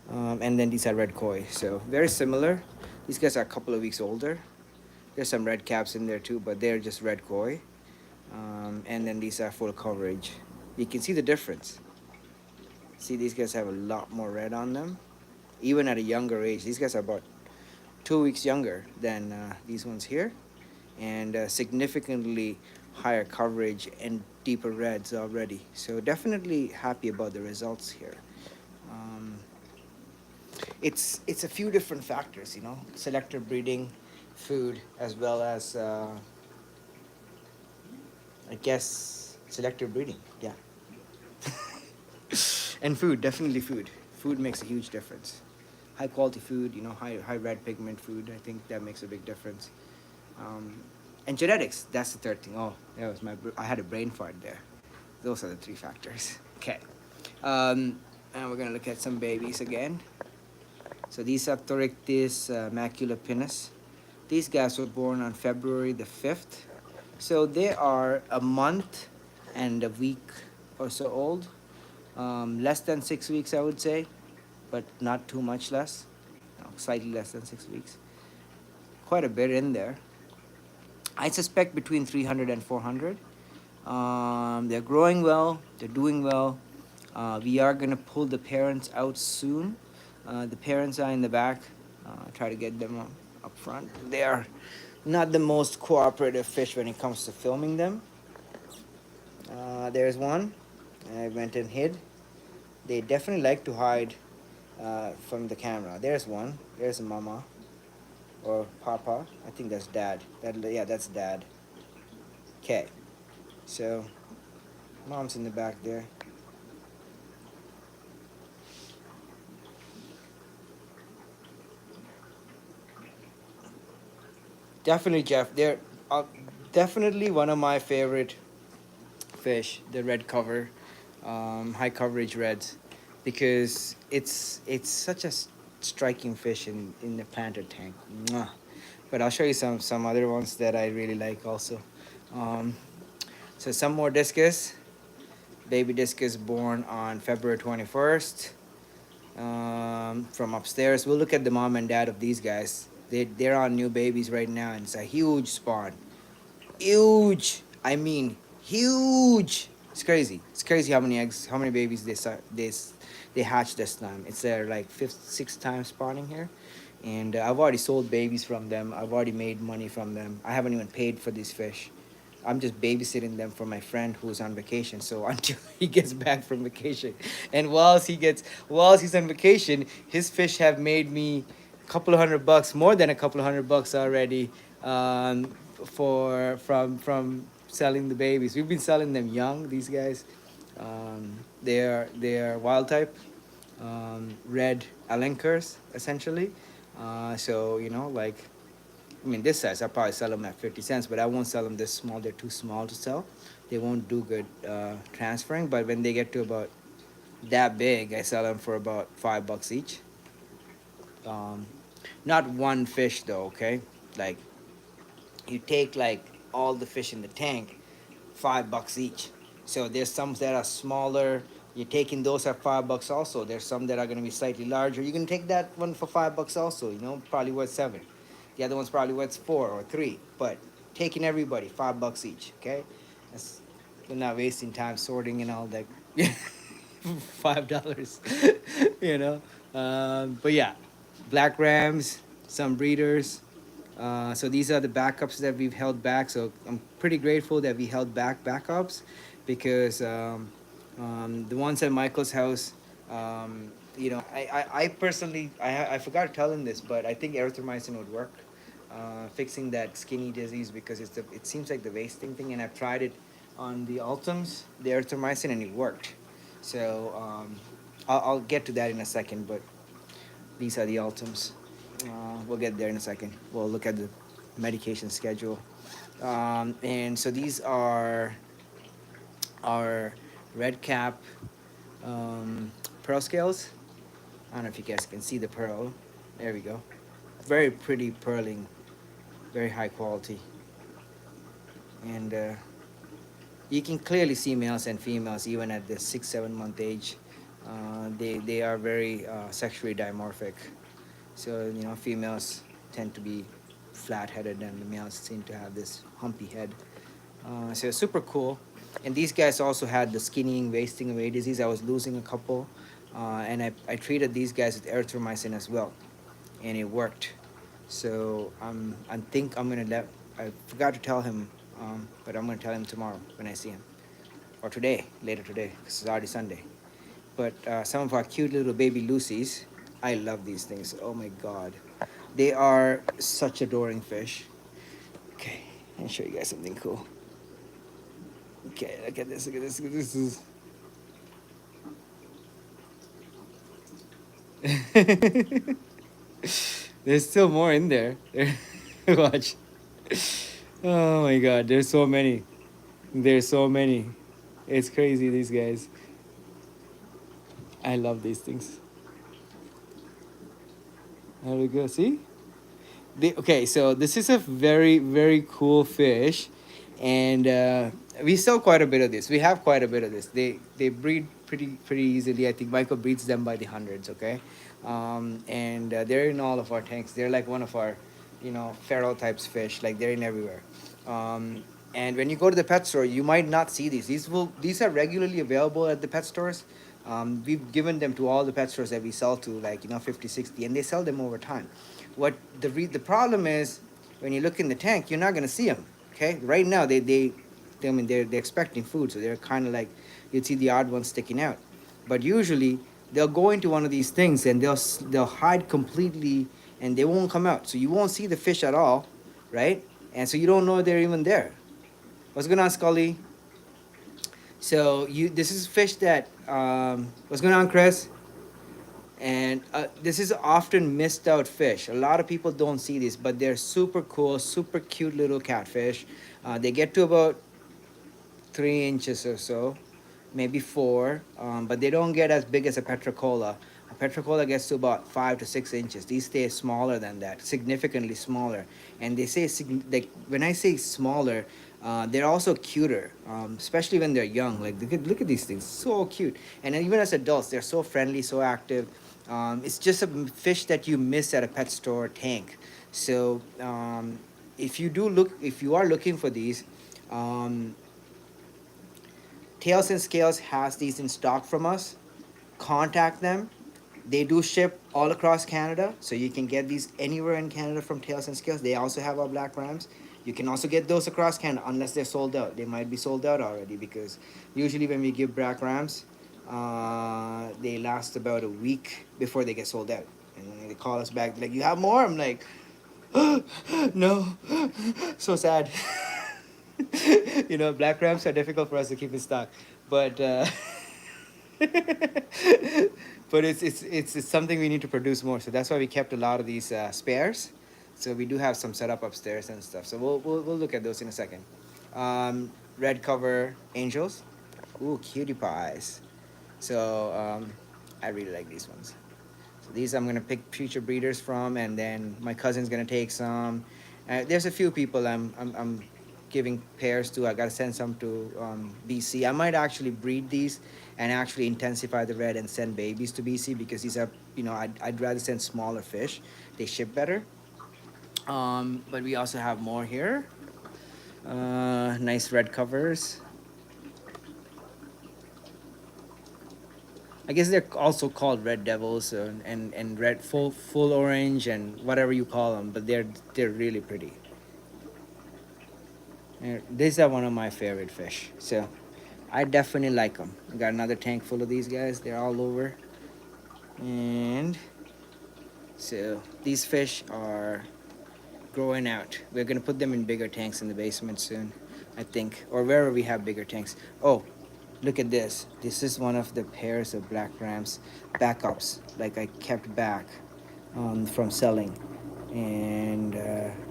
And then these are red koi. So very similar. These guys are a couple of weeks older. There's some red caps in there too, but they're just red koi. And then these are full coverage. You can see the difference. See, these guys have a lot more red on them. Even at a younger age. These guys are about 2 weeks younger than these ones here. And significantly higher coverage and deeper reds already. So definitely happy about the results here. Um, it's a few different factors, selective breeding, food, as well as I guess selective breeding. Yeah, and food, definitely food. Food makes a huge difference. High quality food, high red pigment food. I think that makes a big difference. Um, and genetics. That's the third thing. Oh, that was I had a brain fart there. Those are the three factors. Okay. And we're gonna look at some babies again. So these are Ptorictis maculopinus. These guys were born on February the 5th. So they are a month and a week or so old. Less than 6 weeks, I would say. but not too much less. No, slightly less than 6 weeks. Quite a bit in there. I suspect between 300 and 400. They're growing well. They're doing well. We are gonna pull the parents out soon. The parents are in the back. Try to get them up front. They are not the most cooperative fish when it comes to filming them. There's one. I went and hid. They definitely like to hide from the camera. There's one. There's a mama or papa. I think that's dad. Yeah, that's dad. Okay. So mom's in the back there. Definitely, Jeff. They're uh, definitely one of my favorite fish. The red cover, high coverage reds, because it's such a striking fish in the planter tank. Mwah. But I'll show you some other ones that I really like also. Um, so some more discus. Baby discus born on February 21st. From upstairs. We'll look at the mom and dad of these guys. They're on new babies right now, and it's a huge spawn. Huge. I mean, huge. It's crazy. It's crazy how many eggs, how many babies they hatch this time. It's their like fifth, sixth time spawning here, and I've already sold babies from them. I've already made money from them. I haven't even paid for these fish. I'm just babysitting them for my friend who's on vacation. So until he gets back from vacation, and whilst he's on vacation, his fish have made me a couple of $100, more than a couple of $100 already, from selling the babies. We've been selling them young. These guys, they are wild type, red alenkers essentially. So like I mean, this size, I'll probably sell them at 50 cents, but I won't sell them this small. They're too small to sell. They won't do good transferring, but when they get to about that big, I sell them for about $5 each. Um, Not one fish though, okay? Like, you take like all the fish in the tank, $5 each. So there's some that are smaller. You're taking those at $5 also. There's some that are gonna be slightly larger. You can take that one for $5 also. Probably worth seven. The other one's probably worth four or three. But taking everybody $5 each. Okay, that's, we're not wasting time sorting and all that. $5. you know. But yeah, black rams, some breeders. So these are the backups that we've held back. So I'm pretty grateful that we held back backups, because the ones at Michael's house, I personally, I forgot to tell him this, but I think erythromycin would work, fixing that skinny disease, because it seems like the wasting thing, and I've tried it on the Ultims, the erythromycin, and it worked. So I'll get to that in a second, but these are the Ultims. We'll get there in a second. We'll look at the medication schedule. And so these are our red cap pearl scales. I don't know if you guys can see the pearl. There we go. Very pretty pearling, very high quality. And you can clearly see males and females even at the 6-7 month age. They are very sexually dimorphic. So females tend to be flat-headed, and the males seem to have this humpy head. So super cool. And these guys also had the skinning, wasting away disease. I was losing a couple, and I treated these guys with erythromycin as well, and it worked. So I think I'm gonna I forgot to tell him, but I'm gonna tell him tomorrow when I see him, or today, later today, because it's already Sunday. But some of our cute little baby Lucy's, I love these things. Oh my God, they are such adoring fish. Okay, I'll show you guys something cool. Okay, look at this. Look at this. Look at this. There's still more in there. Watch. Oh my God, there's so many. There's so many. It's crazy, these guys. I love these things. There we go. See? Okay, so this is a very, very cool fish, and we sell quite a bit of this. We have quite a bit of this. They breed pretty easily. I think Michael breeds them by the hundreds. Okay, and they're in all of our tanks. They're like one of our, feral types fish. Like they're in everywhere. Um, and when you go to the pet store, you might not see these. These are regularly available at the pet stores. We've given them to all the pet stores that we sell to, like 50, 60, and they sell them over time. What the problem is, when you look in the tank, you're not gonna see them. Okay, right now I mean they're expecting food, so they're kind of like you'd see the odd ones sticking out. But usually they'll go into one of these things and they'll hide completely and they won't come out. So you won't see the fish at all, right? And so you don't know they're even there. What's going on, Scully? So this is fish that what's going on, Chris? And this is often missed out fish. A lot of people don't see this, but they're super cool, super cute little catfish. They get to about 3 inches or so, maybe four, but they don't get as big as a petricola. A petricola gets to about 5 to 6 inches. These stay smaller than that, significantly smaller. And they say, like when I say smaller, they're also cuter, especially when they're young. Like look at these things, so cute. And then even as adults, they're so friendly, so active. It's just a fish that you miss at a pet store tank. So if you are looking for these, um, Tails and Scales has these in stock from us. Contact them. They do ship all across Canada, so you can get these anywhere in Canada from Tails and Scales. They also have our black rams. You can also get those across Canada unless they're sold out. They might be sold out already because usually when we give black rams, they last about a week before they get sold out. And then they call us back like, "You have more?" I'm like, "No," so sad. Black rams are difficult for us to keep in stock, but but it's something we need to produce more. So that's why we kept a lot of these spares. So we do have some set up upstairs and stuff. So we'll look at those in a second. Red cover angels. Ooh, cutie pies. So I really like these ones. So these I'm gonna pick future breeders from, and then my cousin's gonna take some. There's a few people I'm giving pairs to. I gotta send some to BC. I might actually breed these and actually intensify the red and send babies to BC because these are, I'd rather send smaller fish. They ship better. But we also have more here. Nice red covers. I guess they're also called red devils and red full orange and whatever you call them, but they're really pretty. These are one of my favorite fish, so I definitely like them. I got another tank full of these guys. They're all over, and so these fish are growing out. We're gonna put them in bigger tanks in the basement soon, I think, or wherever we have bigger tanks. Oh, look at this. This is one of the pairs of black rams backups, like I kept back from selling. And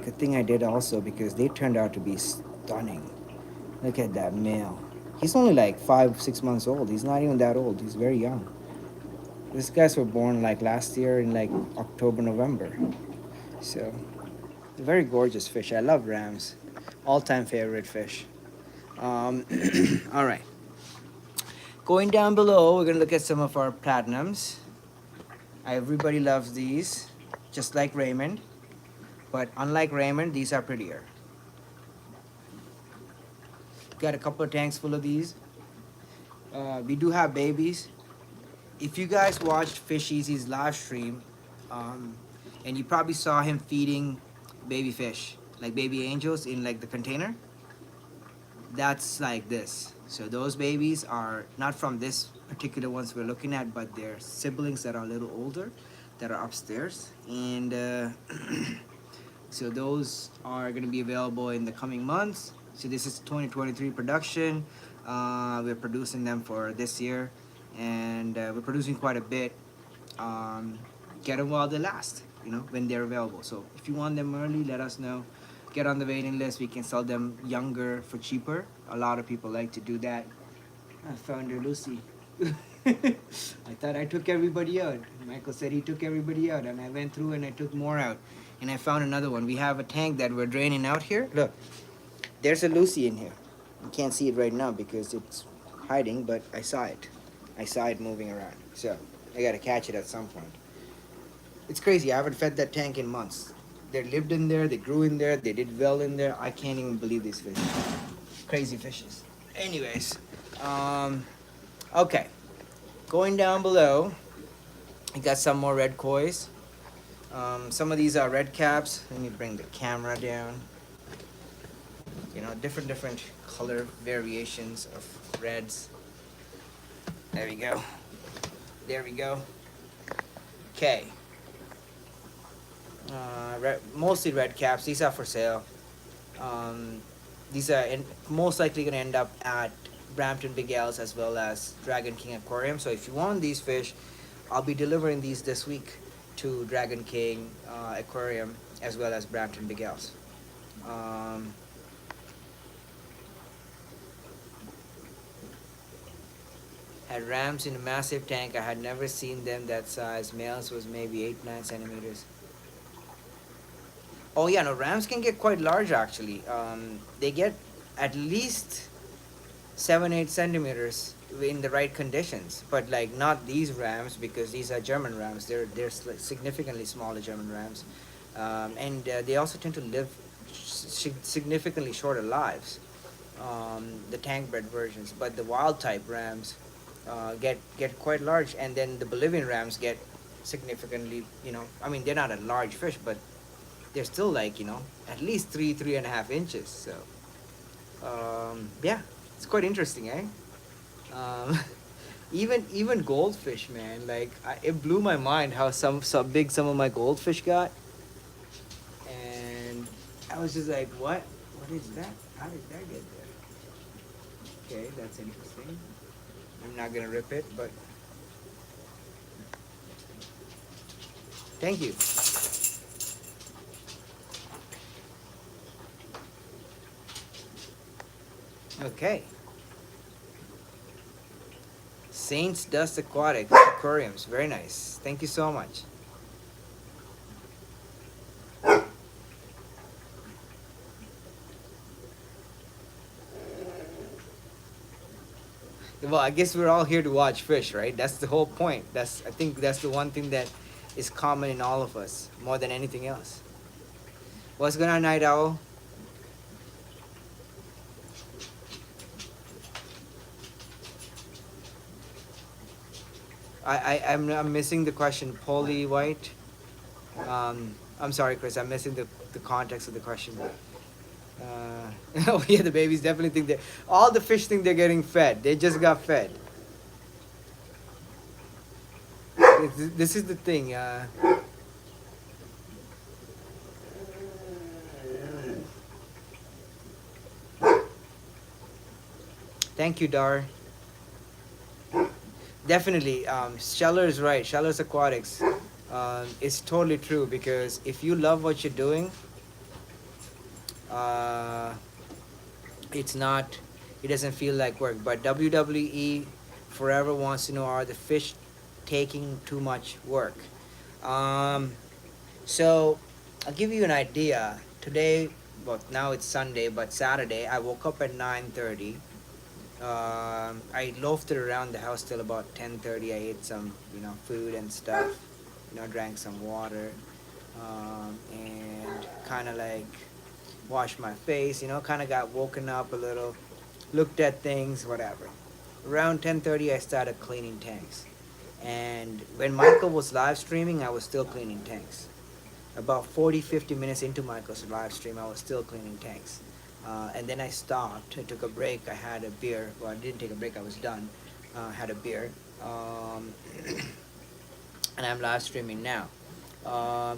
good thing I did also because they turned out to be stunning. Look at that male. He's only like 5, 6 months old. He's not even that old. He's very young. These guys were born like last year in like October, November. So, very gorgeous fish. I love rams. All-time favorite fish. All right. Going down below, we're gonna look at some of our platinums. Everybody loves these, just like Raymond. But unlike Raymond, these are prettier. Got a couple of tanks full of these. We do have babies. If you guys watched Fish Easy's live stream, and you probably saw him feeding baby fish, like baby angels in like the container, that's like this. So those babies are not from this particular ones we're looking at, but they're siblings that are a little older that are upstairs. And so those are going to be available in the coming months. So this is 2023 production. We're producing them for this year, and we're producing quite a bit. Get them while they last, when they're available. So if you want them early, let us know. Get on the waiting list. We can sell them younger for cheaper. A lot of people like to do that. I found her, Lucy. I thought I took everybody out. Michael said he took everybody out, and I went through and I took more out. And I found another one. We have a tank that we're draining out here. Look, there's a Lucy in here. You can't see it right now because it's hiding, but I saw it. I saw it moving around. So I gotta catch it at some point. It's crazy. I haven't fed that tank in months. They lived in there, they grew in there, they did well in there. I can't even believe these fish. Crazy fishes. Anyways, um, okay. Going down below, I got some more red kois. Some of these are red caps. Let me bring the camera down. You know, different color variations of reds. There we go. There we go. Okay. Mostly red caps. These are for sale. Um, these are most likely going to end up at Brampton Big L's as well as Dragon King Aquarium. So if you want these fish, I'll be delivering these this week to Dragon King Aquarium as well as Brampton Big L's. Had rams in a massive tank. I had never seen them that size. Males was maybe 8-9 centimeters. Oh yeah, no, rams can get quite large actually. They get at least 7-8 centimeters in the right conditions, but like not these rams because these are German rams. They're significantly smaller German rams, and they also tend to live significantly shorter lives. The tank bred versions, but the wild type rams get quite large, and then the Bolivian rams get significantly. You know, I mean they're not a large fish, but they're still like at least 3.5 inches. So yeah, it's quite interesting, eh? Um, even goldfish, man. Like it blew my mind how so big some of my goldfish got, and I was just like, what is that? How did that get there? Okay, that's interesting. I'm not gonna rip it, but thank you. Okay. Saints Dust Aquatics Aquariums. Very nice. Thank you so much. Well, I guess we're all here to watch fish, right? That's the whole point. I think that's the one thing that is common in all of us, more than anything else. What's going on, Night Owl? I'm missing the question. Poly white. I'm sorry, Chris. I'm missing the context of the question. Oh yeah, the babies definitely think that all the fish think they're getting fed. They just got fed. This is the thing. Thank you, Dar. Definitely, Scheller is right. Scheller's Aquatics is totally true because if you love what you're doing, uh, it doesn't feel like work. But WWE forever wants to know, are the fish taking too much work? So I'll give you an idea. Today, well, now it's Sunday, but Saturday, I woke up at 9:30. I loafed around the house till about 10:30. I ate some, food and stuff. Drank some water, and kind of like washed my face. Kind of got woken up a little, looked at things, whatever. Around 10:30, I started cleaning tanks, and when Michael was live streaming, I was still cleaning tanks. About 40-50 minutes into Michael's live stream, I was still cleaning tanks. And then I stopped. I took a break. I had a beer. Well, I didn't take a break. I was done. Had a beer. And I'm live streaming now.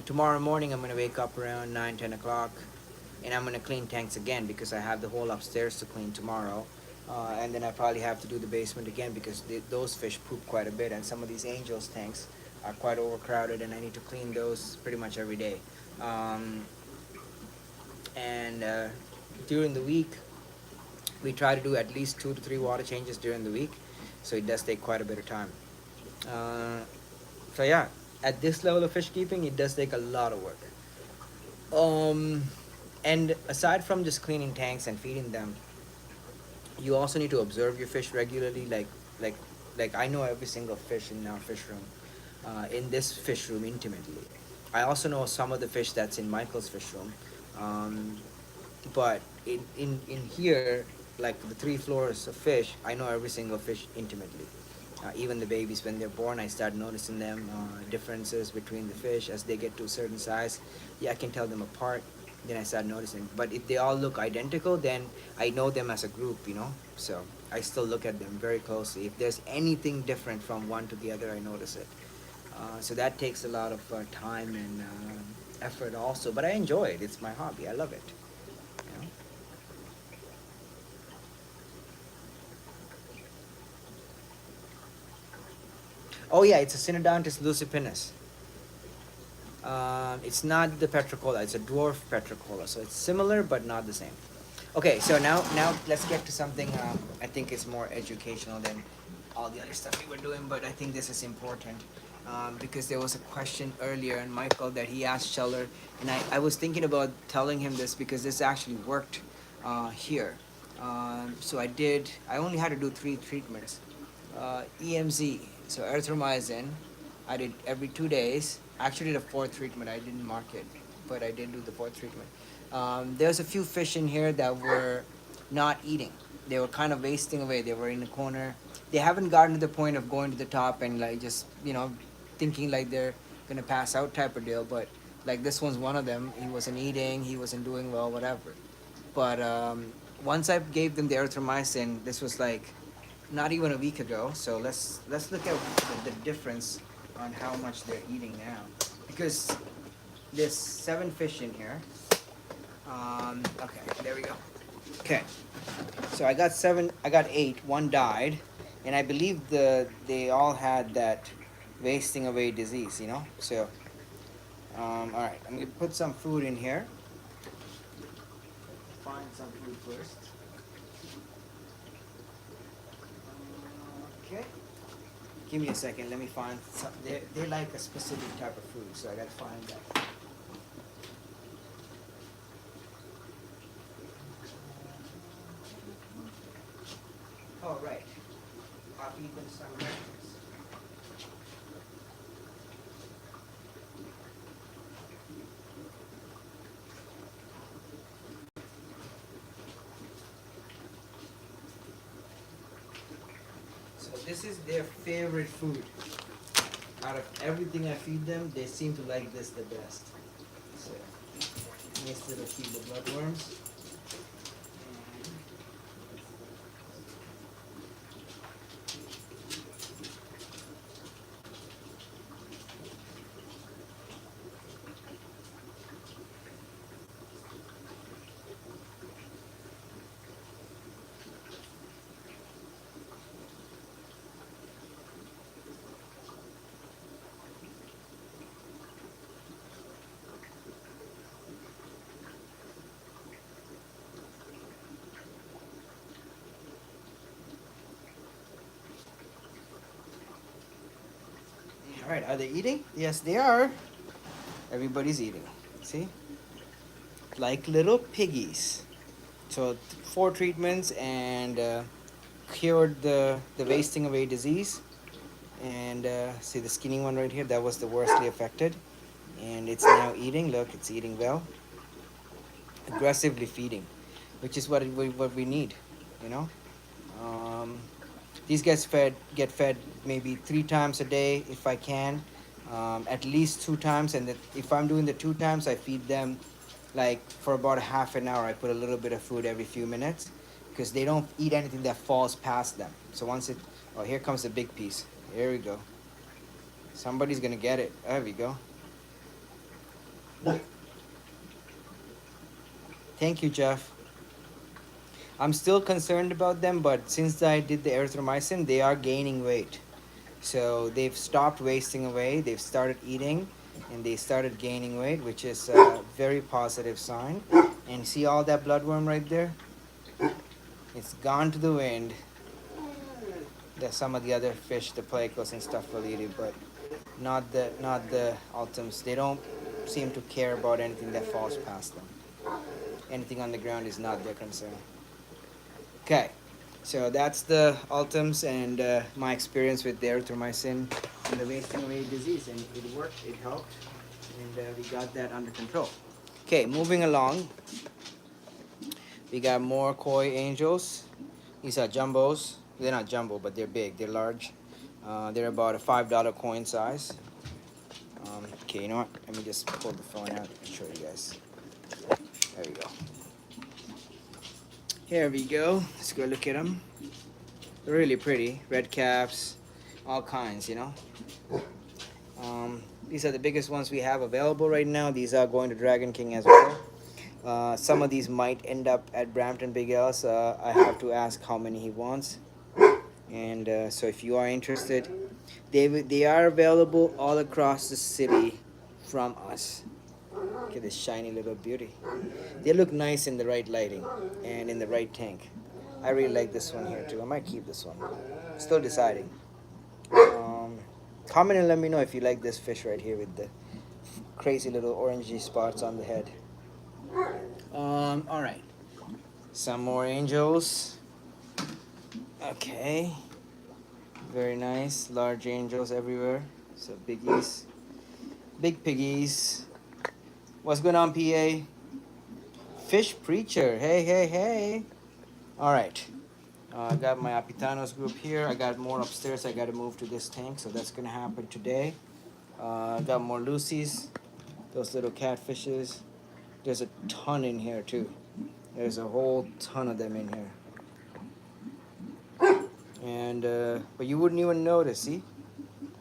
Tomorrow morning, I'm going to wake up around 9-10 o'clock. And I'm going to clean tanks again because I have the whole upstairs to clean tomorrow. And then I probably have to do the basement again because those fish poop quite a bit. And some of these Angels tanks are quite overcrowded. And I need to clean those pretty much every day. And during the week, we try to do at least 2 to 3 water changes during the week, so it does take quite a bit of time. So yeah, at this level of fish keeping, it does take a lot of work. And aside from just cleaning tanks and feeding them, you also need to observe your fish regularly, like Like I know every single fish in our fish room, in this fish room intimately. I also know some of the fish that's in Michael's fish room, um, but in here, like the 3 floors of fish, I know every single fish intimately. Even the babies when they're born, I start noticing them differences between the fish as they get to a certain size. Yeah, I can tell them apart. Then I start noticing. But if they all look identical, then I know them as a group, you know. So I still look at them very closely. If there's anything different from one to the other, I notice it. So that takes a lot of time and effort also. But I enjoy it. It's my hobby. I love it. You know? Oh yeah, it's a Synodontis lucipinus. It's not the petricola. It's a dwarf petricola. So it's similar but not the same. Okay, so now let's get to something I think is more educational than all the other stuff we were doing, but I think this is important because there was a question earlier and Michael that he asked Scheller, and I was thinking about telling him this because this actually worked here. So I only had to do 3 treatments. EMZ, so erythromycin, I did every 2 days. I actually did a fourth treatment. I didn't mark it, but I did do the fourth treatment. There's a few fish in here that were not eating. They were kind of wasting away. They were in the corner. They haven't gotten to the point of going to the top and like just thinking like they're gonna pass out type of deal. But like this one's one of them. He wasn't eating. He wasn't doing well. Whatever. But once I gave them the erythromycin, this was like not even a week ago. So let's look at the difference on how much they're eating now, because there's 7 fish in here. Okay, there we go. Okay, so I got 7. I got 8. One died, and I believe they all had that wasting away disease. So all right, I'm gonna put some food in here. Find some food first. Okay. Give me a second. Let me find some. They like a specific type of food, so I gotta find that. Oh right. Poppy with some breakfast. So this is their favorite food. Out of everything I feed them, they seem to like this the best. So nice little feed the bloodworms. All right, are they eating? Yes, they are. Everybody's eating. See? Like little piggies. So 4 treatments and cured the wasting away disease. And see the skinny one right here, that was the worstly affected. And it's now eating. Look, it's eating well. Aggressively feeding, which is what we need, you know. Um, these guys get fed maybe 3 times a day if I can, at least 2 times. And if I'm doing the 2 times, I feed them like for about a half an hour. I put a little bit of food every few minutes because they don't eat anything that falls past them. So once it, oh, here comes the big piece. Here we go. Somebody's gonna get it. There we go. Thank you, Jeff. I'm still concerned about them, but since I did the erythromycin, they are gaining weight. So they've stopped wasting away, they've started eating, and they started gaining weight, which is a very positive sign. And see all that bloodworm right there? It's gone to the wind. There's some of the other fish, the plecos and stuff will eat it, but not the ultims. They don't seem to care about anything that falls past them. Anything on the ground is not their concern. Okay, So that's the ultims and my experience with the erythromycin and the wasting away disease, and it worked, it helped, and we got that under control. Okay, moving along, we got more koi angels. These are jumbos. They're not jumbo, but they're big. They're large. They're about a $5 coin size. Okay, you know what? Let me just pull the phone out and show you guys. There we go. Here we go. Let's go look at them. They're really pretty. Red caps, all kinds, you know. These are the biggest ones we have available right now. These are going to Dragon King as well. Some of these might end up at Brampton Big L's. I have to ask how many he wants. And so if you are interested, they are available all across the city from us. Look at this shiny little beauty. They look nice in the right lighting and in the right tank. I really like this one here too. I might keep this one. Still deciding. Comment and let me know if you like this fish right here with the crazy little orangey spots on the head. All right. Some more angels. Okay. Very nice. Large angels everywhere. So biggies. Big piggies. What's going on, PA? Fish Preacher. Hey, hey, hey. All right. I got my Apitanos group here. I got more upstairs. I got to move to this tank, so that's going to happen today. I got more Lucy's. Those little catfishes. There's a ton in here, too. There's a whole ton of them in here. And but you wouldn't even notice. See,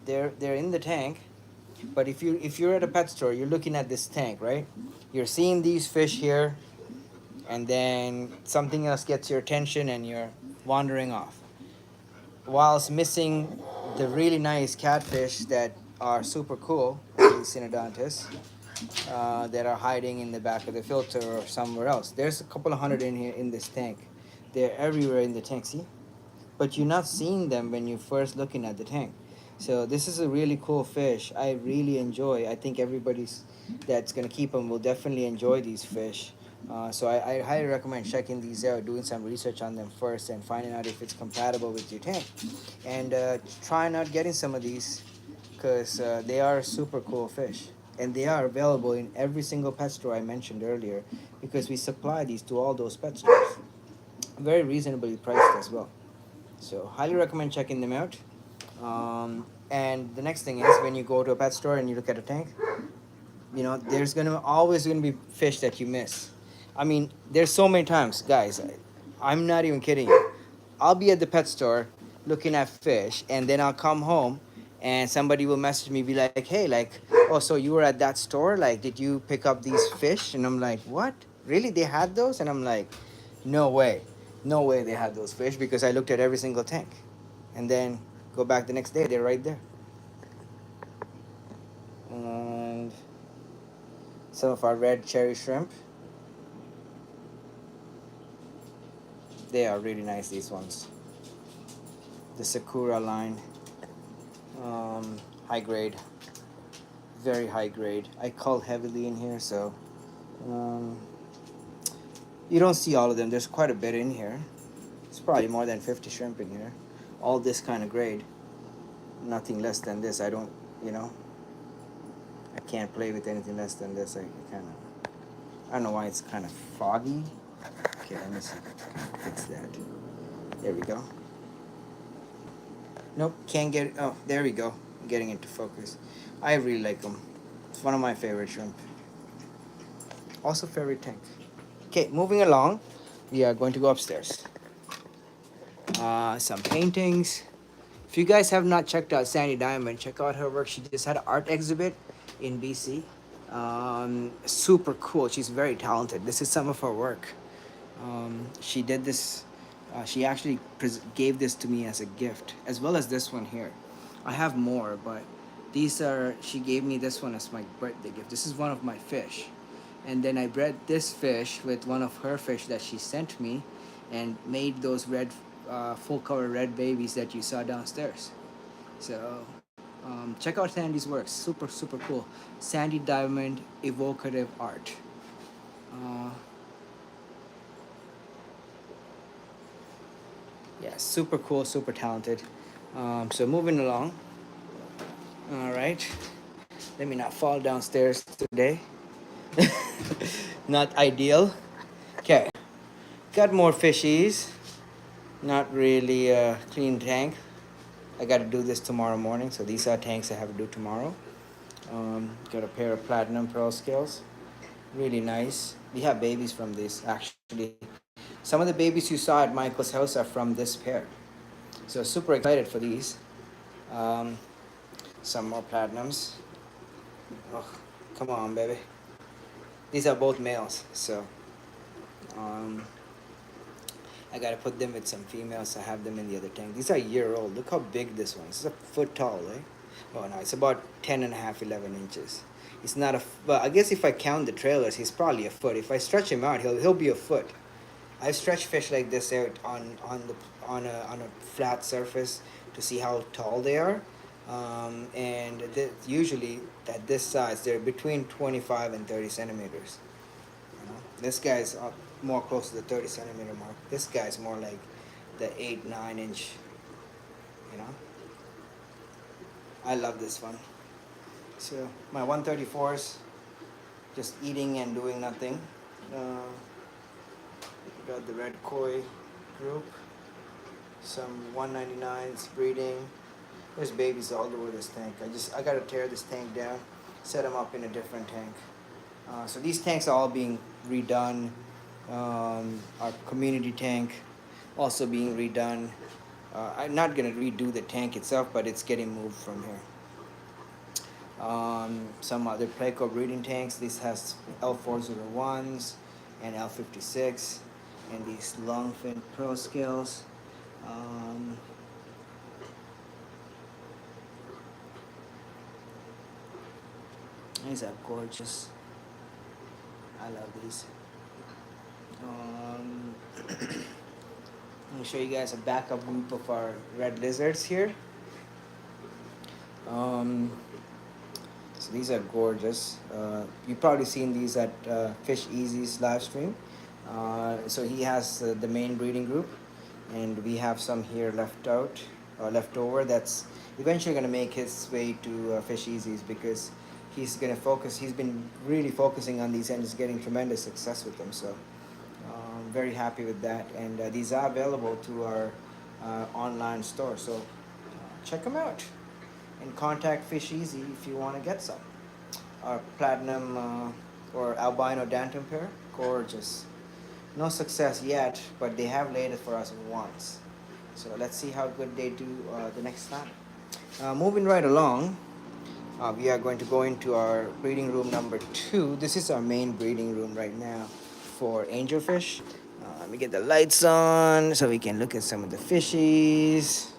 they're in the tank. But if you're at a pet store, you're looking at this tank, right? You're seeing these fish here, and then something else gets your attention, and you're wandering off, whilst missing the really nice catfish that are super cool, these synodontists, that are hiding in the back of the filter or somewhere else. There's a couple of hundred in here in this tank. They're everywhere in the tank. See, but you're not seeing them when you're first looking at the tank. So this is a really cool fish. I really enjoy. I think everybody's that's gonna keep them will definitely enjoy these fish. So I highly recommend checking these out, doing some research on them first, and finding out if it's compatible with your tank, and trying out getting some of these, because they are super cool fish, and they are available in every single pet store I mentioned earlier, because we supply these to all those pet stores, very reasonably priced as well. So highly recommend checking them out. And the next thing is when you go to a pet store and you look at a tank, you know, there's always gonna be fish that you miss. I mean, there's so many times, guys. I'm not even kidding you. I'll be at the pet store looking at fish, and then I'll come home, and somebody will message me, be like, "Hey, like, oh, so you were at that store? Like, did you pick up these fish?" And I'm like, "What? Really? They had those?" And I'm like, "No way, no way they had those fish," because I looked at every single tank, and then go back the next day, they're right there. And some of our red cherry shrimp. They are really nice, these ones. The Sakura line. High grade. Very high grade. I cull heavily in here, so um, you don't see all of them. There's quite a bit in here. It's probably more than 50 shrimp in here. All this kind of grade. Nothing less than this. I don't, you know, I can't play with anything less than this. I kind of, I don't know why it's kind of foggy. Okay, let me see if I can fix that. There we go. Nope, can't get it. Oh, there we go. I'm getting into focus. I really like them. It's one of my favorite shrimp. Also favorite tank. Okay, moving along. We are going to go upstairs. Some paintings. If you guys have not checked out Sandy Diamond, check out her work. She just had an art exhibit in BC. Super cool. She's very talented. This is some of her work. She did this. She actually gave this to me as a gift, as well as this one here. I have more, but these are. She gave me this one as my birthday gift. This is one of my fish, and then I bred this fish with one of her fish that she sent me, and made those red, full color red babies that you saw downstairs. So check out Sandy's work. Super super cool. Sandy Diamond evocative art. Uh, Yeah, super cool, super talented. So moving along. All right. Let me not fall downstairs today. Not ideal. Okay. Got more fishies. Not really a clean tank. I got to do this tomorrow morning. So these are tanks I have to do tomorrow. Got a pair of platinum pearl scales. Really nice. We have babies from this actually. Some of the babies you saw at Michael's house are from this pair. So super excited for these. Um, some more platinums. Oh, come on, baby. These are both males, so um, I gotta put them with some females. I have them in the other tank. These are a year old. Look how big this one is. It's a foot tall, eh? Oh no, it's about 10 and a half, 11 inches. It's not a, well, I guess if I count the trailers, he's probably a foot. If I stretch him out, he'll be a foot. I've stretched fish like this out on a flat surface to see how tall they are, and usually at this size they're between 25 and 30 centimeters. You know, this guy's up more close to the 30 centimeter mark. This guy's more like the 8 9 inch. You know, I love this one. So my 134s just eating and doing nothing. Uh, got the red koi group. Some 199s breeding. There's babies all over this tank. I gotta tear this tank down, set them up in a different tank. So these tanks are all being redone. Our community tank also being redone. I'm not gonna redo the tank itself, but it's getting moved from here. Some other Pleco breeding tanks. This has L401s and L56, and these longfin pearl scales. Um, these are gorgeous. I love these. Let me show you guys a backup group of our red lizards here. Um, so these are gorgeous. You've probably seen these at Fish Easy's live stream. So he has the main breeding group, and we have some here left over. That's eventually going to make his way to Fish Easy's because he's going to focus. He's been really focusing on these and is getting tremendous success with them. So very happy with that. And these are available to our online store. So check them out and contact Fish Easy if you want to get some. Our platinum or albino dantum pair, gorgeous. No success yet, but they have laid it for us once. So let's see how good they do the next time. Moving right along, we are going to go into our breeding room number 2. This is our main breeding room right now for angelfish. Let me get the lights on so we can look at some of the fishies.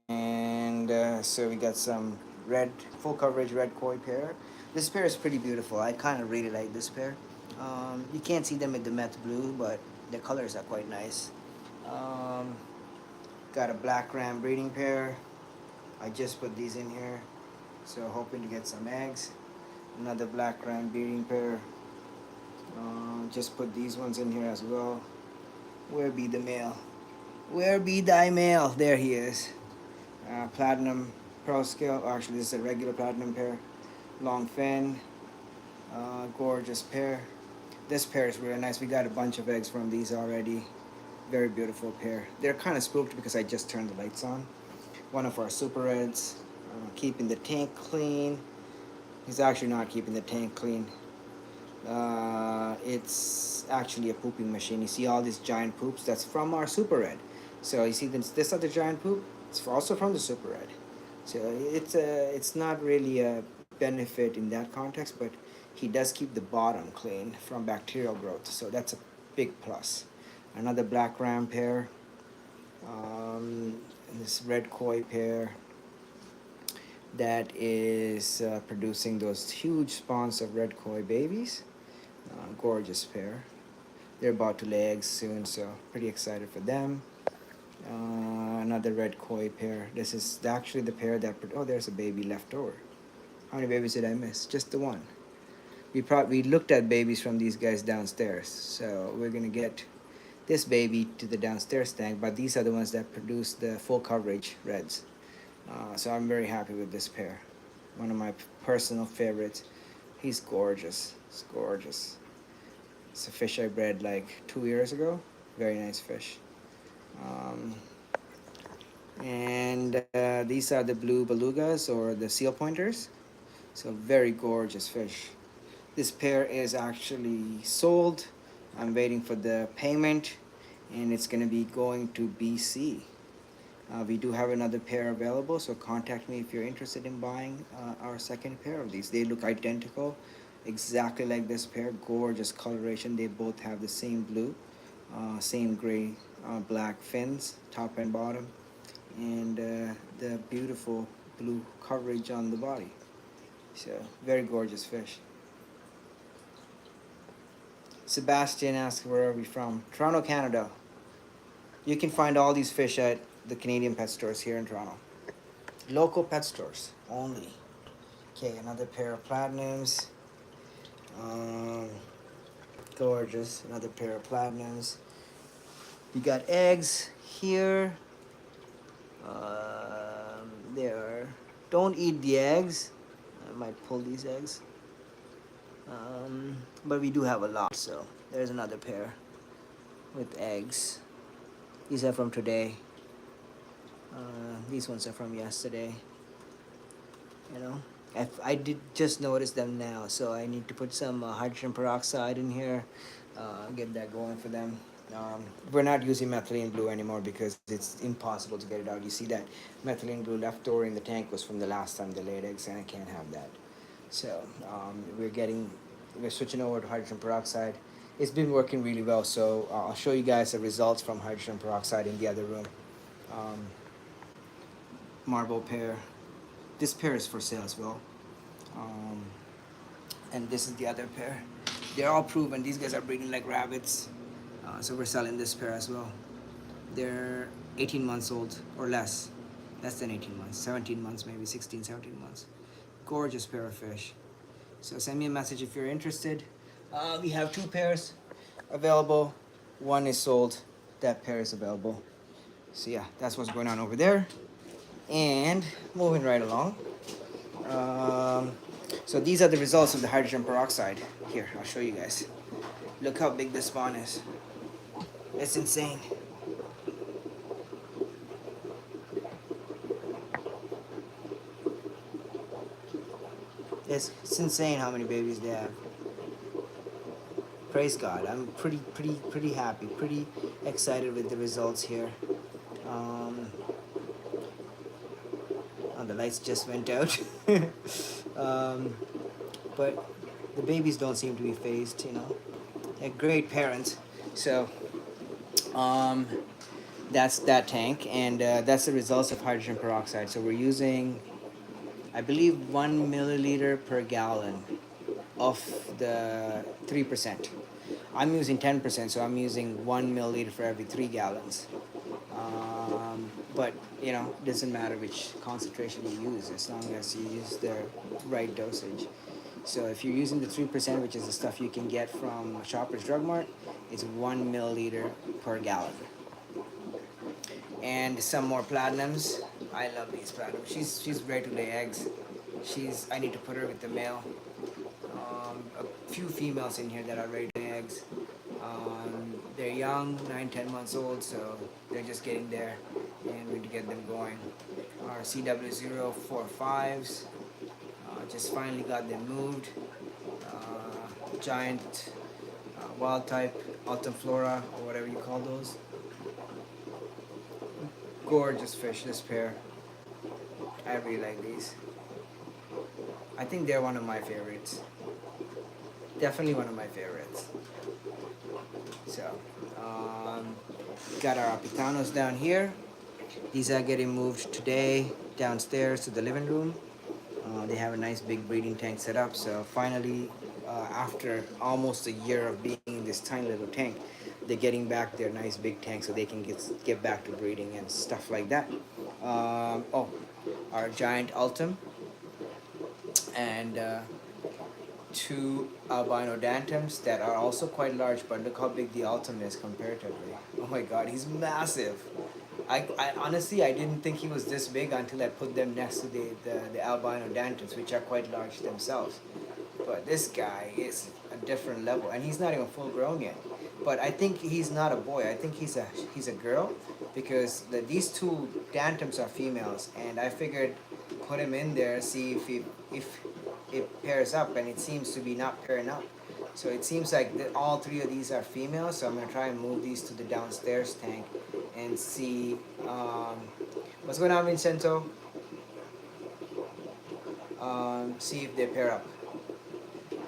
And so we got some red, full coverage red koi pair. This pair is pretty beautiful. I kind of really like this pair. You can't see them with the meth blue, but the colors are quite nice. Um, got a black ram breeding pair. I just put these in here, so hoping to get some eggs. Another black ram breeding pair. Just put these ones in here as well. Where be the male? Where be thy male? There he is. Platinum pearl scale. Actually, this is a regular platinum pair. Long fin. Gorgeous pair. This pair is really nice. We got a bunch of eggs from these already. Very beautiful pair. They're kind of spooked because I just turned the lights on. One of our super reds. Keeping the tank clean. He's actually not keeping the tank clean. It's actually a pooping machine. You see all these giant poops? That's from our super red. So you see this other giant poop? It's also from the super red. So it's not really a benefit in that context, but he does keep the bottom clean from bacterial growth. So that's a big plus. Another black ram pair. And this red koi pair that is producing those huge spawns of red koi babies. Gorgeous pair. They're about to lay eggs soon, so pretty excited for them. Another red koi pair. This is actually the pair that, oh, there's a baby left over. How many babies did I miss? Just the one. We looked at babies from these guys downstairs, so we're gonna get this baby to the downstairs tank, but these are the ones that produce the full coverage reds. So I'm very happy with this pair. One of my personal favorites. He's gorgeous. It's gorgeous. It's a fish I bred like 2 years ago. Very nice fish. Um, and these are the blue belugas or the seal pointers. So very gorgeous fish. This pair is actually sold. I'm waiting for the payment, and it's going to be going to BC. We do have another pair available, so contact me if you're interested in buying our second pair of these. They look identical, exactly like this pair. Gorgeous coloration. They both have the same blue, same gray, black fins, top and bottom, and the beautiful blue coverage on the body. So very gorgeous fish. Sebastian asks, where are we from? Toronto, Canada. You can find all these fish at the Canadian pet stores here in Toronto. Local pet stores only. Okay, another pair of platinums. Um, Gorgeous. Another pair of platinums. We got eggs here. There. Don't eat the eggs. I might pull these eggs. But we do have a lot, so there's another pair with eggs. These are from today. These ones are from yesterday. You know, I did just notice them now, so I need to put some hydrogen peroxide in here, get that going for them. We're not using methylene blue anymore because it's impossible to get it out. You see that methylene blue left over in the tank was from the last time they laid eggs, and I can't have that. So we're switching over to hydrogen peroxide. It's been working really well, so I'll show you guys the results from hydrogen peroxide in the other room. Um, Marble pair. This pair is for sale as well. Um, and this is the other pair. They're all proven. These guys are breeding like rabbits. So we're selling this pair as well. They're 18 months old or less. Less than 18 months. 17 months, maybe 16, 17 months. Gorgeous pair of fish. So send me a message if you're interested. We have two pairs available. One is sold. That pair is available. So yeah, that's what's going on over there. And moving right along. So these are the results of the hydrogen peroxide. Here, I'll show you guys. Look how big this spawn is. It's insane. It's insane how many babies they have. Praise God. I'm pretty happy, pretty excited with the results here. Oh, the lights just went out. But the babies don't seem to be phased, you know. They're great parents. So that's that tank, and that's the results of hydrogen peroxide. So we're using, I believe, 1 milliliter per gallon of the 3%. I'm using 10%, so I'm using 1 milliliter for every 3 gallons. But you know, it doesn't matter which concentration you use as long as you use the right dosage. So if you're using the 3%, which is the stuff you can get from Shoppers Drug Mart, it's 1 milliliter per gallon. And some more platinums. I love these platinums. She's ready to lay eggs. I need to put her with the male. A few females in here that are ready to lay eggs. They're young, 9-10 months old, so they're just getting there, and we need to get them going. Our CW045s, just finally got them moved. Giant wild type Altamflora, or whatever you call those. Gorgeous fish, this pair. I really like these. I think they're one of my favorites. Definitely one of my favorites. So, got our Apitanos down here. These are getting moved today downstairs to the living room. They have a nice big breeding tank set up. So finally, after almost a year of being in this tiny little tank, they're getting back their nice big tank so they can get back to breeding and stuff like that. Our giant Altum, and two albino dantums that are also quite large, but look how big the ultim is comparatively. Oh my god, he's massive. I honestly I didn't think he was this big until I put them next to the albino dantums, which are quite large themselves. But this guy is a different level, and he's not even full grown yet. But I think he's not a boy. I think he's a girl, because these two dantums are females, and I figured put him in there, see if it pairs up, and it seems to be not pairing up. So it seems like all three of these are females. So I'm gonna try and move these to the downstairs tank and see what's going on, Vincenzo. See if they pair up.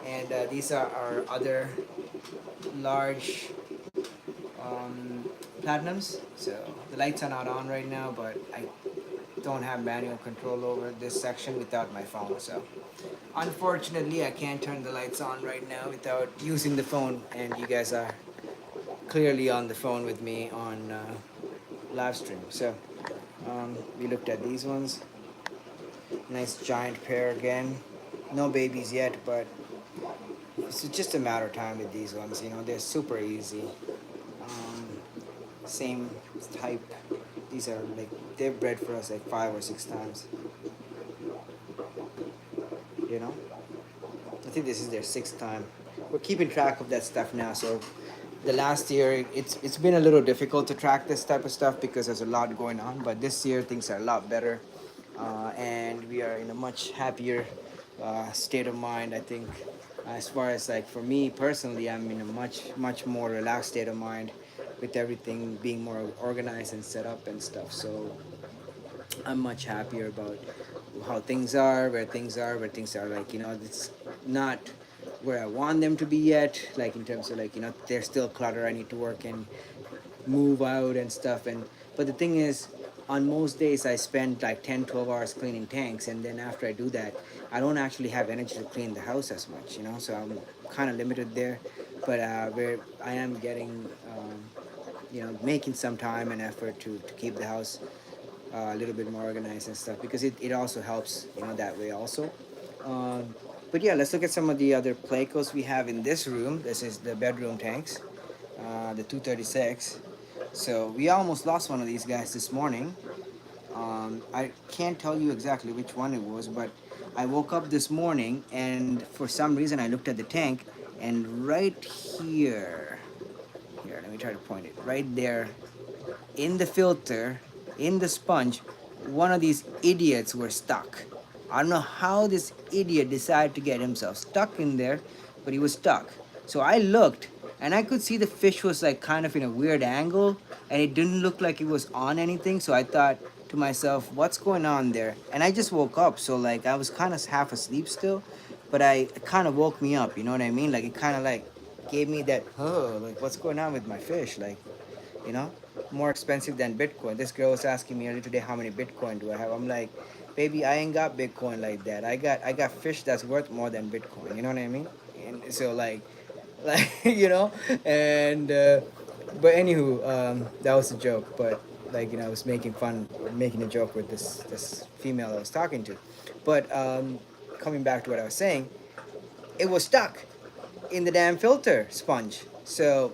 And these are our other large platinums. So the lights are not on right now, but I don't have manual control over this section without my phone. So unfortunately, I can't turn the lights on right now without using the phone. And you guys are clearly on the phone with me on live stream. So we looked at these ones. Nice giant pair again. No babies yet, but it's just a matter of time with these ones. You know, they're super easy. Um, Same type. These are like they've bred for us like 5 or 6 times. You know, I think this is their sixth time. We're keeping track of that stuff now. So the last year, it's been a little difficult to track this type of stuff because there's a lot going on. But this year things are a lot better, and we are in a much happier state of mind. I think, as far as like for me personally, I'm in a much more relaxed state of mind, with everything being more organized and set up and stuff. So I'm much happier about how things are, where things are like, you know, it's not where I want them to be yet, like in terms of like, you know, there's still clutter I need to work and move out and stuff. And but the thing is, on most days I spend like 10-12 hours cleaning tanks, and then after I do that, I don't actually have energy to clean the house as much, you know, so I'm kind of limited there. But where I am getting you know, making some time and effort to keep the house a little bit more organized and stuff, because it also helps, you know, that way also. um, but yeah, let's look at some of the other Plecos we have in this room. This is the bedroom tanks, the 236. So we almost lost one of these guys this morning. I can't tell you exactly which one it was, but I woke up this morning and for some reason I looked at the tank, and right here, let me try to point it, right there in the filter, in the sponge, one of these idiots were stuck. I don't know how this idiot decided to get himself stuck in there, but he was stuck. So I looked, and I could see the fish was like kind of in a weird angle, and it didn't look like it was on anything. So I thought to myself, what's going on there? And I just woke up, so like I was kind of half asleep still, but it kind of woke me up. You know what I mean? Like it kind of like gave me that, oh, like what's going on with my fish? Like, you know, more expensive than Bitcoin. This girl was asking me earlier today, how many Bitcoin do I have? I'm like, baby, I ain't got Bitcoin like that. I got fish that's worth more than Bitcoin. You know what I mean? And so like you know, and but anywho, that was a joke. But like, you know, I was making a joke with this female I was talking to. But coming back to what I was saying, it was stuck in the damn filter sponge. So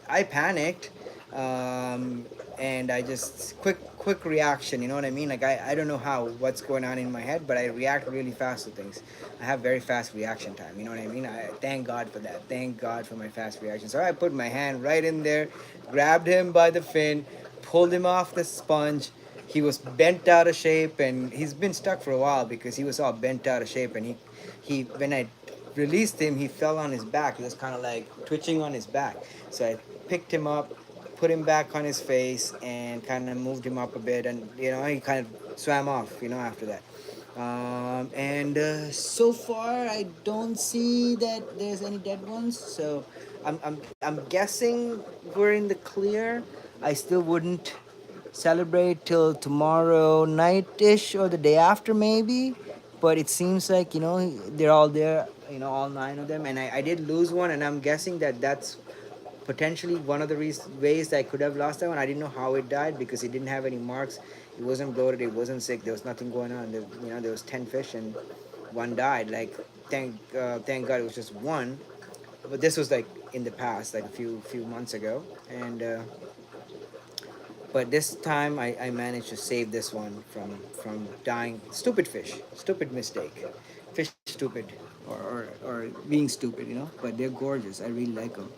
I panicked, um, and I just quick reaction. You know what I mean? Like I don't know what's going on in my head, but I react really fast to things. I have very fast reaction time. You know what I mean? I thank God for that. Thank God for my fast reaction. So I put my hand right in there, grabbed him by the fin, pulled him off the sponge. He was bent out of shape, and he's been stuck for a while because he was all bent out of shape. And he when I released him, he fell on his back. He was kind of like twitching on his back. So I picked him up, put him back on his face, and kind of moved him up a bit. And, you know, he kind of swam off, you know, after that. And so far, I don't see that there's any dead ones. So I'm guessing we're in the clear. I still wouldn't celebrate till tomorrow night-ish or the day after maybe, but it seems like, you know, they're all there, you know, all 9 of them. And I did lose one, and I'm guessing that that's potentially one of the ways that I could have lost that one. I didn't know how it died because it didn't have any marks. It wasn't bloated, it wasn't sick, there was nothing going on there. You know, there was 10 fish and one died. Like, thank God it was just one. But this was like in the past, like a few months ago, and but this time I managed to save this one from dying. Stupid fish, stupid mistake, fish stupid, or being stupid, you know. But they're gorgeous. I really like them.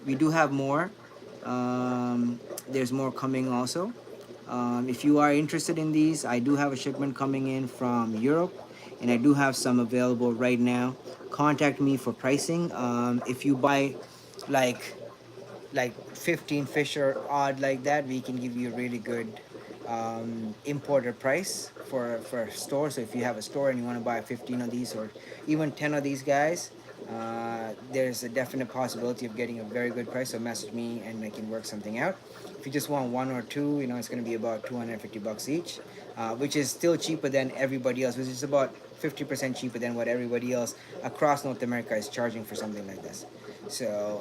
We do have more. There's more coming also. If you are interested in these, I do have a shipment coming in from Europe, and I do have some available right now. Contact me for pricing. If you buy like 15 fish or odd like that, we can give you a really good importer price for a store. So if you have a store and you want to buy 15 of these or even 10 of these guys, there's a definite possibility of getting a very good price. So message me and I can work something out. If you just want one or two, you know, it's going to be about 250 bucks each, which is still cheaper than everybody else, which is about 50% cheaper than what everybody else across North America is charging for something like this. So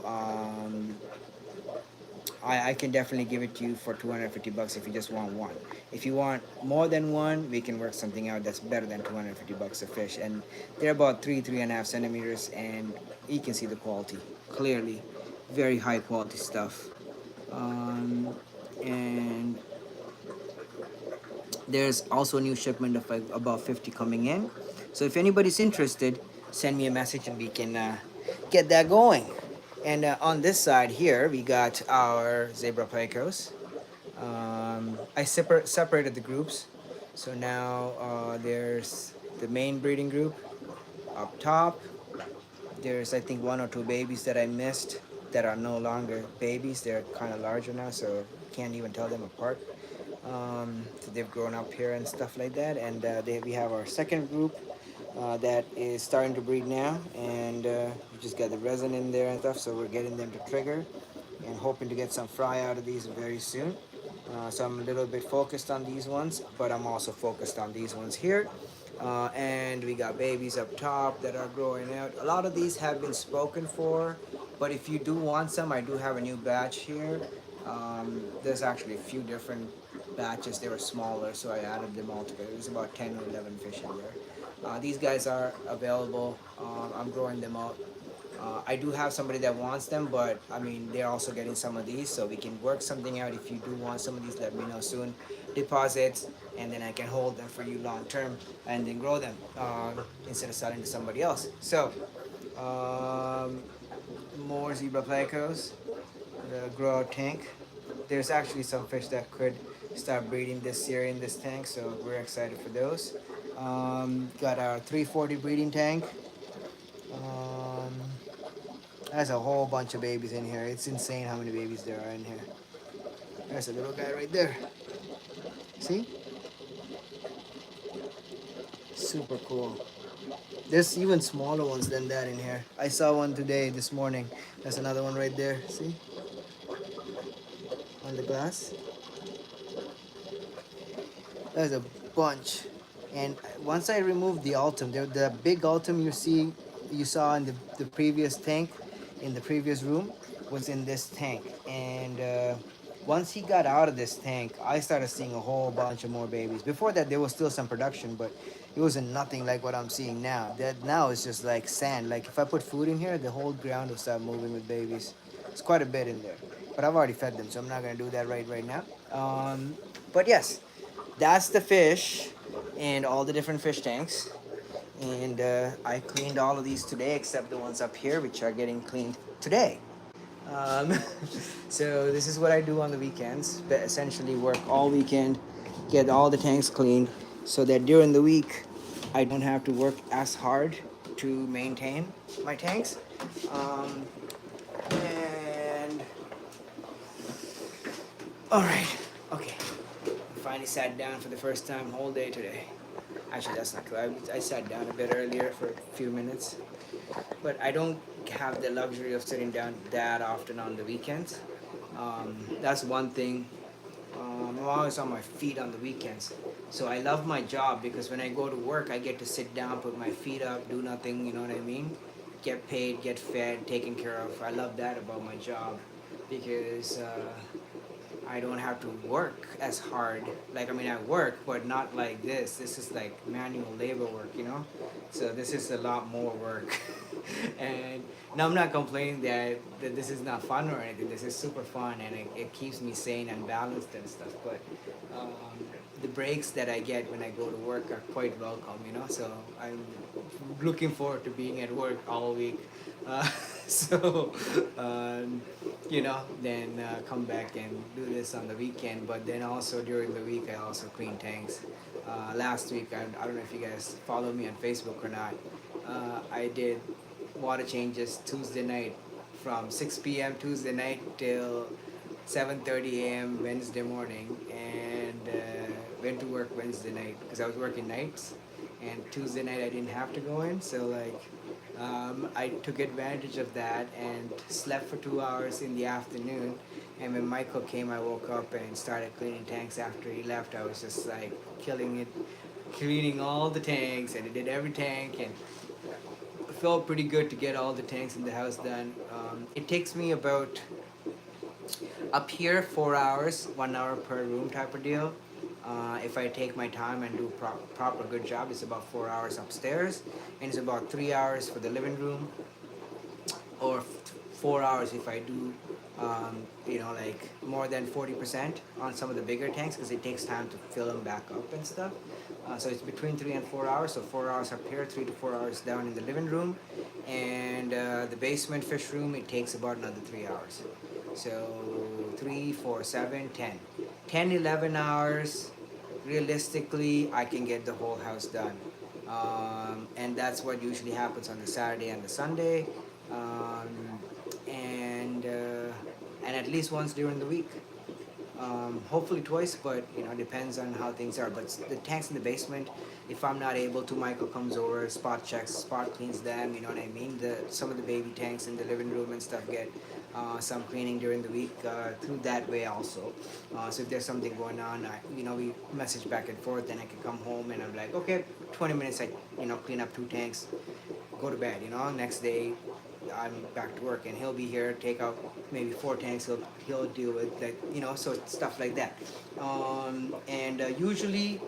I can definitely give it to you for 250 bucks if you just want one. If you want more than one, we can work something out that's better than 250 bucks a fish. And they're about 3.5 centimeters, and you can see the quality clearly. Very high quality stuff. And there's also a new shipment of like about 50 coming in. So if anybody's interested, send me a message and we can get that going. And on this side here, we got our zebra plecos. I separated the groups. So now there's the main breeding group up top. There's, I think, one or two babies that I missed that are no longer babies. They're kind of larger now, so can't even tell them apart. So they've grown up here and stuff like that. And we have our second group that is starting to breed now, and we just got the resin in there and stuff, so we're getting them to trigger and hoping to get some fry out of these very soon. So I'm a little bit focused on these ones, but I'm also focused on these ones here. And we got babies up top that are growing out. A lot of these have been spoken for, but if you do want some, I do have a new batch here. There's actually a few different batches. They were smaller, so I added them all together. There's about 10 or 11 fish in there. These guys are available. I'm growing them out. I do have somebody that wants them, but I mean, they're also getting some of these, so we can work something out. If you do want some of these, let me know soon. Deposits, and then I can hold them for you long term and then grow them instead of selling to somebody else. So, um, more zebra plecos, the grow out tank. There's actually some fish that could start breeding this year in this tank, so we're excited for those. Got our 340 breeding tank. Um, there's a whole bunch of babies in here. It's insane how many babies there are in here. There's a little guy right there. See? Super cool. There's even smaller ones than that in here. I saw one today, this morning. There's another one right there. See? On the glass. There's a bunch. And once I removed the ultim, the big ultim you saw in the previous tank, in the previous room, was in this tank. And once he got out of this tank, I started seeing a whole bunch of more babies. Before that, there was still some production, but it wasn't nothing like what I'm seeing now. That now is just like sand. Like if I put food in here, the whole ground will start moving with babies. It's quite a bit in there, but I've already fed them, so I'm not gonna do that right now. But yes, that's the fish and all the different fish tanks. And I cleaned all of these today except the ones up here, which are getting cleaned today. Um, so this is what I do on the weekends. But essentially work all weekend, get all the tanks cleaned, so that during the week I don't have to work as hard to maintain my tanks. Um, and all right, okay. I finally sat down for the first time whole day today. Actually, that's not true. I sat down a bit earlier for a few minutes, but I don't have the luxury of sitting down that often on the weekends. That's one thing. I'm always on my feet on the weekends. So I love my job because when I go to work, I get to sit down, put my feet up, do nothing, you know what I mean? Get paid, get fed, taken care of. I love that about my job because I don't have to work as hard. Like, I mean, I work, but not like this. This is like manual labor work, you know? So this is a lot more work. And now I'm not complaining that this is not fun or anything. This is super fun and it keeps me sane and balanced and stuff. But um, the breaks that I get when I go to work are quite welcome, you know? So I'm looking forward to being at work all week. Uh, so, um, then come back and do this on the weekend. But then also during the week, I also clean tanks. Last week, I don't know if you guys follow me on Facebook or not. I did water changes Tuesday night from 6 p.m. Tuesday night till 7:30 a.m. Wednesday morning, and went to work Wednesday night because I was working nights, and Tuesday night I didn't have to go in, so like I took advantage of that and slept for 2 hours in the afternoon. And when Michael came, I woke up and started cleaning tanks. After he left, I was just like killing it, cleaning all the tanks, and I did every tank, and it felt pretty good to get all the tanks in the house done. It takes me about up here 4 hours, 1 hour per room type of deal. If I take my time and do proper good job, it's about 4 hours upstairs, and it's about 3 hours for the living room, or 4 hours if I do, like more than 40% on some of the bigger tanks because it takes time to fill them back up and stuff. So it's between 3 and 4 hours. So 4 hours up here, 3 to 4 hours down in the living room, and the basement fish room it takes about another 3 hours. So 3, 4, 7, 10, 10, 11 hours. Realistically, I can get the whole house done, and that's what usually happens on the Saturday and the Sunday, um, and at least once during the week. Hopefully twice, but depends on how things are. But the tanks in the basement, if I'm not able to, Michael comes over, spot checks, spot cleans them. You know what I mean? Some of the baby tanks in the living room and stuff get some cleaning during the week through that way also. So if there's something going on, we message back and forth. Then I can come home and I'm like, okay, 20 minutes. I clean up 2 tanks, go to bed. Next day I'm back to work, and he'll be here, take out maybe 4 tanks. He'll deal with that, so stuff like that. And usually,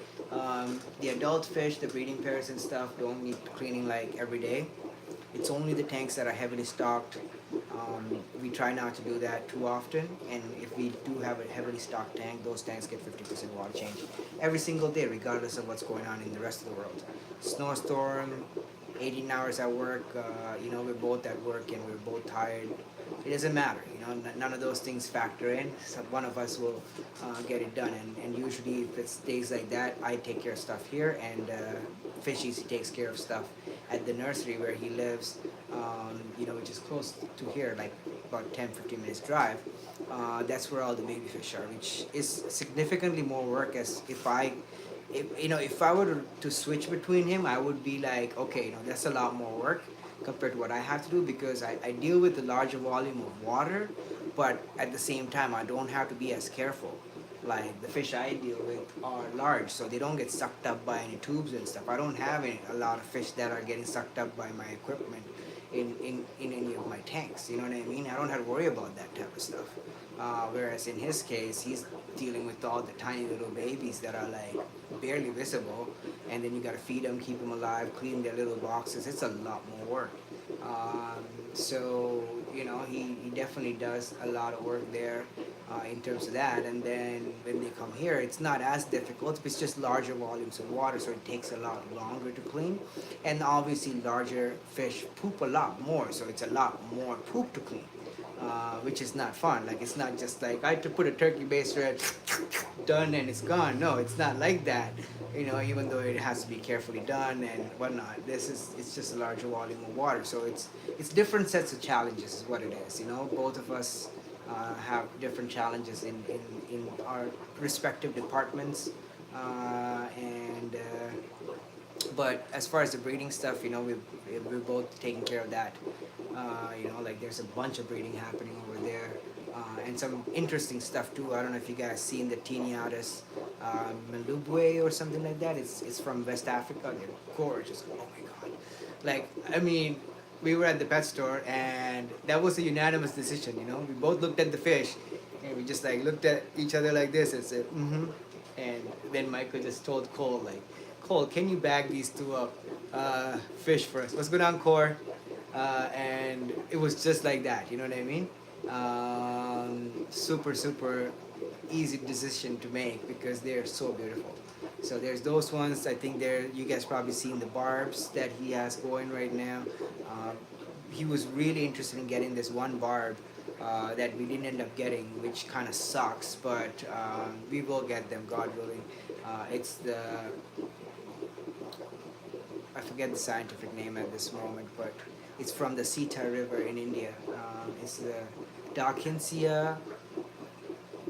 the adult fish, the breeding pairs and stuff, don't need cleaning like every day. It's only the tanks that are heavily stocked. We try not to do that too often, and if we do have a heavily stocked tank, those tanks get 50% water change every single day, regardless of what's going on in the rest of the world. Snowstorm, 18 hours at work, we're both at work and we're both tired. It doesn't matter, none of those things factor in. So one of us will get it done, and usually if it's days like that, I take care of stuff here, and Fishies, he takes care of stuff at the nursery where he lives, which is close to here, like about 10-15 minutes drive. That's where all the baby fish are, which is significantly more work. As if I were to switch between him, I would be like, okay, that's a lot more work compared to what I have to do, because I deal with the larger volume of water, but at the same time, I don't have to be as careful. Like the fish I deal with are large, so they don't get sucked up by any tubes and stuff. I don't have a lot of fish that are getting sucked up by my equipment in any of my tanks. You know what I mean? I don't have to worry about that type of stuff. Whereas in his case, he's dealing with all the tiny little babies that are like barely visible, and then you gotta feed them, keep them alive, clean their little boxes. It's a lot more work. So he definitely does a lot of work there in terms of that. And then when they come here, it's not as difficult. It's just larger volumes of water, so it takes a lot longer to clean. And obviously, larger fish poop a lot more, so it's a lot more poop to clean. Which is not fun. Like, it's not just like I had to put a turkey baster done and it's gone. No, it's not like that. Even though it has to be carefully done and whatnot, it's just a larger volume of water. So it's different sets of challenges is what it is. Both of us have different challenges in our respective departments, and but as far as the breeding stuff, we're both taking care of that. Like there's a bunch of breeding happening over there, and some interesting stuff too. I don't know if you guys seen the Tiniatus Malubwe or something like that. It's from West Africa. They're gorgeous. Oh my god! Like, I mean, we were at the pet store and that was a unanimous decision. We both looked at the fish And we just like looked at each other like this and said, mm-hmm. And then Michael just told Cole, like, Cole, can you bag these two up fish for us? What's going on, Core? And it was just like that, you know what I mean? Super, super easy decision to make because they're so beautiful. So there's those ones. I think there you guys probably seen the barbs that he has going right now. Uh, he was really interested in getting this one barb that we didn't end up getting, which kind of sucks. But we will get them, God willing. It's the I forget the scientific name at this moment, but it's from the Sita River in India. It's the Dawkinsia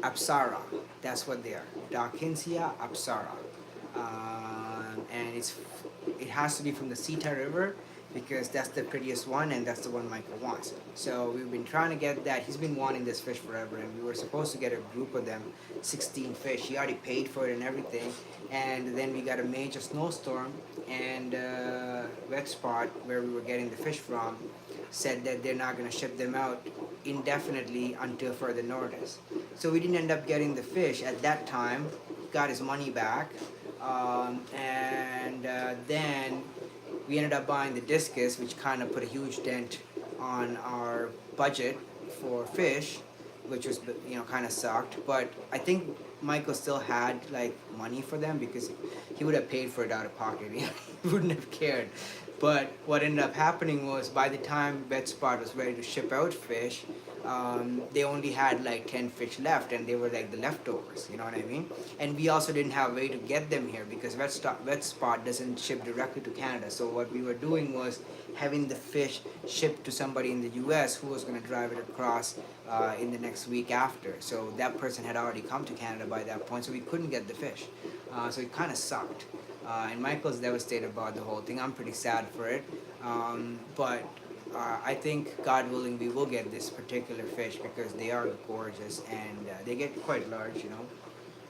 apsara. That's what they are. Dawkinsia apsara. And it has to be from the Sita River because that's the prettiest one and that's the one Michael wants. So we've been trying to get that. He's been wanting this fish forever, and we were supposed to get a group of them, 16 fish. He already paid for it and everything. And then we got a major snowstorm, and Wet Spot, where we were getting the fish from, said that they're not going to ship them out indefinitely until further notice. So we didn't end up getting the fish at that time, got his money back, and then we ended up buying the discus, which kind of put a huge dent on our budget for fish, which was kind of sucked. But I think Michael still had like money for them because he would have paid for it out of pocket. He wouldn't have cared. But what ended up happening was by the time VetSpot was ready to ship out fish, they only had like 10 fish left, and they were like the leftovers, you know what I mean? And we also didn't have a way to get them here because VetSpot doesn't ship directly to Canada. So what we were doing was having the fish shipped to somebody in the US who was going to drive it across in the next week after. So that person had already come to Canada by that point, so we couldn't get the fish. So it kind of sucked. And Michael's devastated about the whole thing. I'm pretty sad for it. But I think, God willing, we will get this particular fish because they are gorgeous and they get quite large,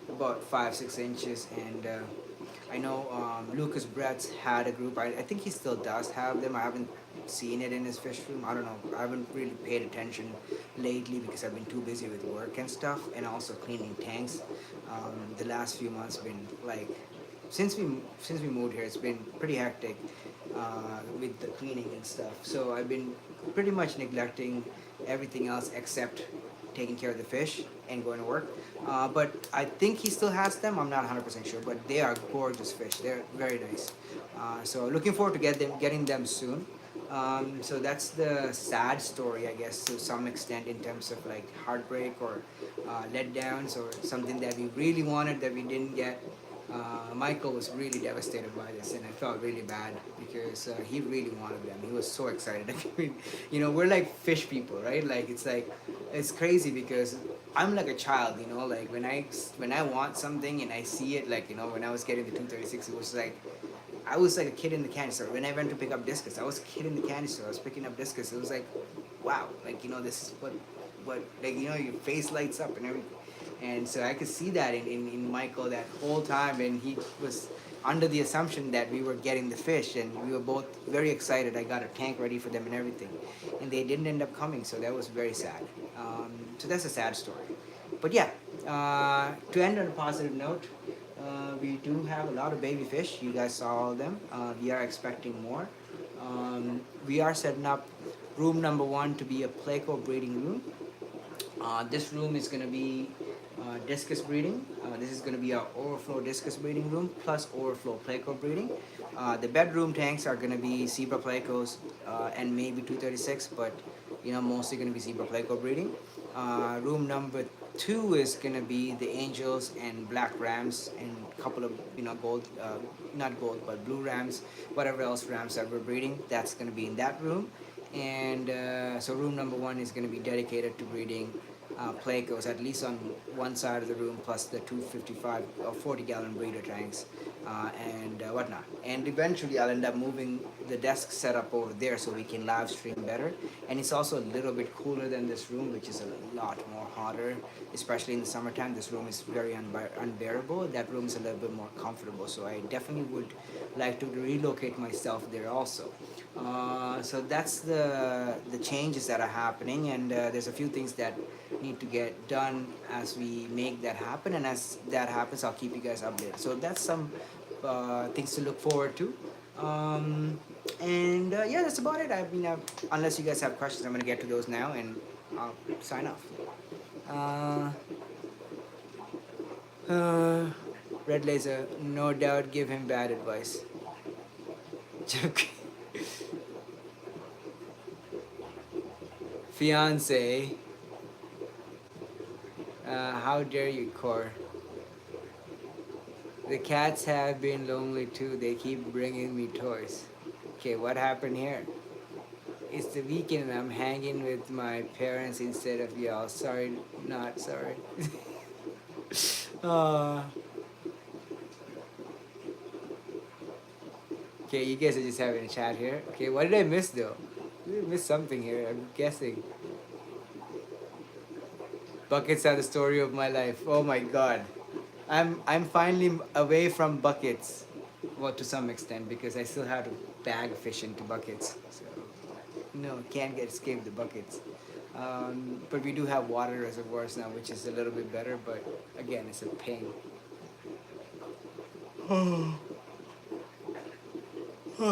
about 5-6 inches. And I know Lucas Brett's had a group. I think he still does have them. I haven't seen it in his fish room. I don't know. I haven't really paid attention lately because I've been too busy with work and stuff, and also cleaning tanks. The last few months been like since we moved here, it's been pretty hectic with the cleaning and stuff. So I've been pretty much neglecting everything else except taking care of the fish and going to work. But I think he still has them. I'm not 100% sure, but they are gorgeous fish. They're very nice. So looking forward to getting them soon. So that's the sad story, I guess, to some extent, in terms of like heartbreak or letdowns or something that we really wanted that we didn't get. Michael was really devastated by this, and I felt really bad because he really wanted them. He was so excited. I mean, we're like fish people, right? Like it's crazy because I'm like a child, like when I want something and I see it, like when I was getting the 236, it was like I was like a kid in the candy store. When I went to pick up discus, I was a kid in the candy store. I was picking up discus. It was like, wow, like this is what like your face lights up and everything. And so I could see that in Michael that whole time, and he was under the assumption that we were getting the fish, and we were both very excited. I got a tank ready for them and everything, and they didn't end up coming, so that was very sad. So that's a sad story. But yeah, to end on a positive note, we do have a lot of baby fish. You guys saw all of them. We are expecting more. We are setting up room number 1 to be a Pleco breeding room. This room is going to be discus breeding. This is going to be our overflow discus breeding room plus overflow Pleco breeding. The bedroom tanks are going to be zebra Plecos and maybe 236, but mostly going to be zebra Pleco breeding. Room number 2 is going to be the angels and black rams and a couple of gold, not gold, but blue rams, whatever else rams that we're breeding. That's going to be in that room. And so room number 1 is going to be dedicated to breeding Plecos, at least on one side of the room, plus the 255 or 40-gallon breeder tanks and whatnot. And eventually I'll end up moving the desk setup over there so we can live stream better. And it's also a little bit cooler than this room, which is a lot more hotter, especially in the summertime. This room is very unbearable. That room is a little bit more comfortable, so I definitely would like to relocate myself there also. So that's the changes that are happening, and there's a few things that need to get done as we make that happen. And as that happens, I'll keep you guys updated. So that's some things to look forward to. Um, and yeah, that's about it. I mean, unless you guys have questions, I'm gonna get to those now, and I'll sign off. Uh, uh, Red Laser, no doubt, give him bad advice. Joke. Fiance, how dare you, Core? The cats have been lonely too. They keep bringing me toys. Okay, what happened here? It's the weekend and I'm hanging with my parents instead of y'all. Sorry, not sorry. uh, okay, you guys are just having a chat here. Okay, what did I miss though? Did I miss something here? I'm guessing. Buckets are the story of my life. Oh my god. I'm finally away from buckets. Well, to some extent, because I still have to bag fish into buckets. So no, can't get escape the buckets. But we do have water reservoirs now, which is a little bit better. But again, it's a pain.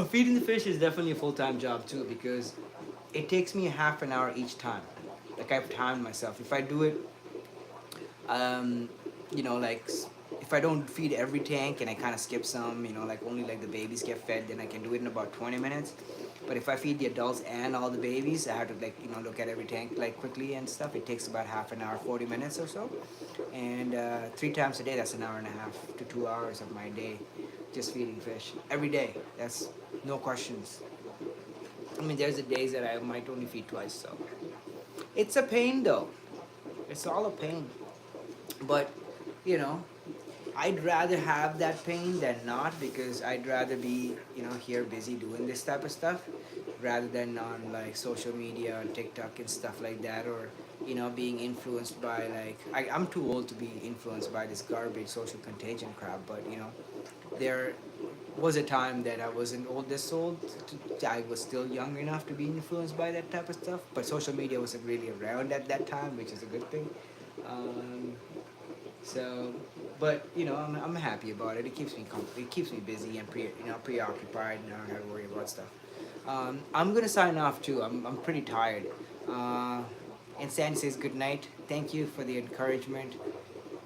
Feeding the fish is definitely a full-time job too, because it takes me a half an hour each time. Like I've timed myself. If I do it, um, like if I don't feed every tank and I kind of skip some, like only like the babies get fed, then I can do it in about 20 minutes. But if I feed the adults and all the babies, I have to like look at every tank like quickly and stuff. It takes about half an hour, 40 minutes or so, and 3 times a day. That's an hour and a half to 2 hours of my day, just feeding fish every day. That's no questions. I mean, there's the days that I might only feed twice, so it's a pain though. It's all a pain, but you know I'd rather have that pain than not, because I'd rather be, here busy doing this type of stuff rather than on like social media and TikTok and stuff like that, or being influenced by like I'm too old to be influenced by this garbage social contagion crap. But there was a time that I wasn't this old. I was still young enough to be influenced by that type of stuff, but social media wasn't really around at that time, which is a good thing. Um, so, but I'm happy about it. It keeps me it keeps me busy and preoccupied, and I don't have to worry about stuff. I'm gonna sign off too. I'm pretty tired. Uh, and Sandy says good night. Thank you for the encouragement.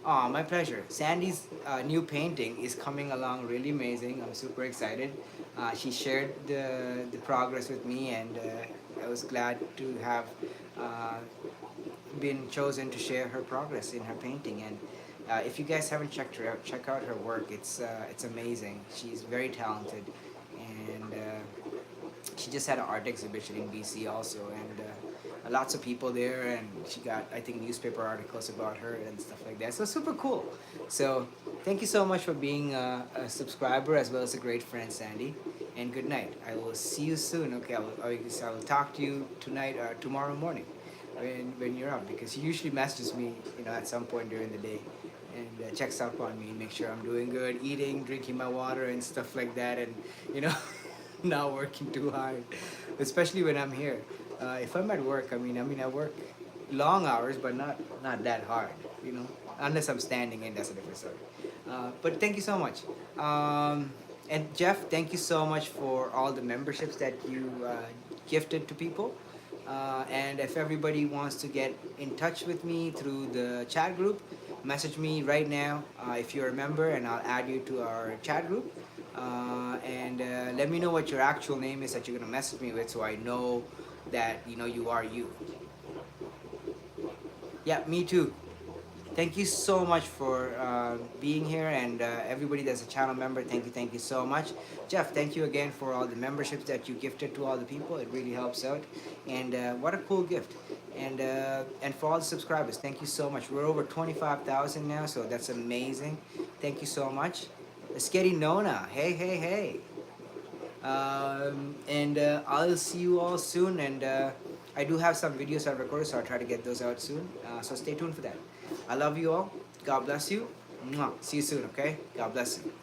Oh, my pleasure. Sandy's new painting is coming along really amazing. I'm super excited. She shared the progress with me, and I was glad to have uh, been chosen to share her progress in her painting. And if you guys haven't checked her out, check out her work. It's amazing. She's very talented, and she just had an art exhibition in BC also, and lots of people there. And she got, I think, newspaper articles about her and stuff like that. So super cool. So thank you so much for being a subscriber as well as a great friend, Sandy. And good night. I will see you soon. Okay, I will talk to you tonight or tomorrow morning when you're up, because he usually messages me, at some point during the day, and checks up on me, make sure I'm doing good, eating, drinking my water, and stuff like that, and not working too hard, especially when I'm here. If I'm at work, I work long hours, but not that hard, unless I'm standing in. That's a different story. But thank you so much. And Jeff, thank you so much for all the memberships that you gifted to people. And if everybody wants to get in touch with me through the chat group, message me right now if you're a member, and I'll add you to our chat group. And let me know what your actual name is that you're gonna message me with, so I know that you are you. Yeah, me too. Thank you so much for being here, and everybody that's a channel member, thank you so much. Jeff, thank you again for all the memberships that you gifted to all the people. It really helps out, and what a cool gift. And for all the subscribers, thank you so much. We're over 25,000 now, so that's amazing. Thank you so much. Sketty Nona, hey. And I'll see you all soon, and I do have some videos I've recorded, so I'll try to get those out soon. So stay tuned for that. I love you all. God bless you. Mwah. See you soon, okay? God bless you.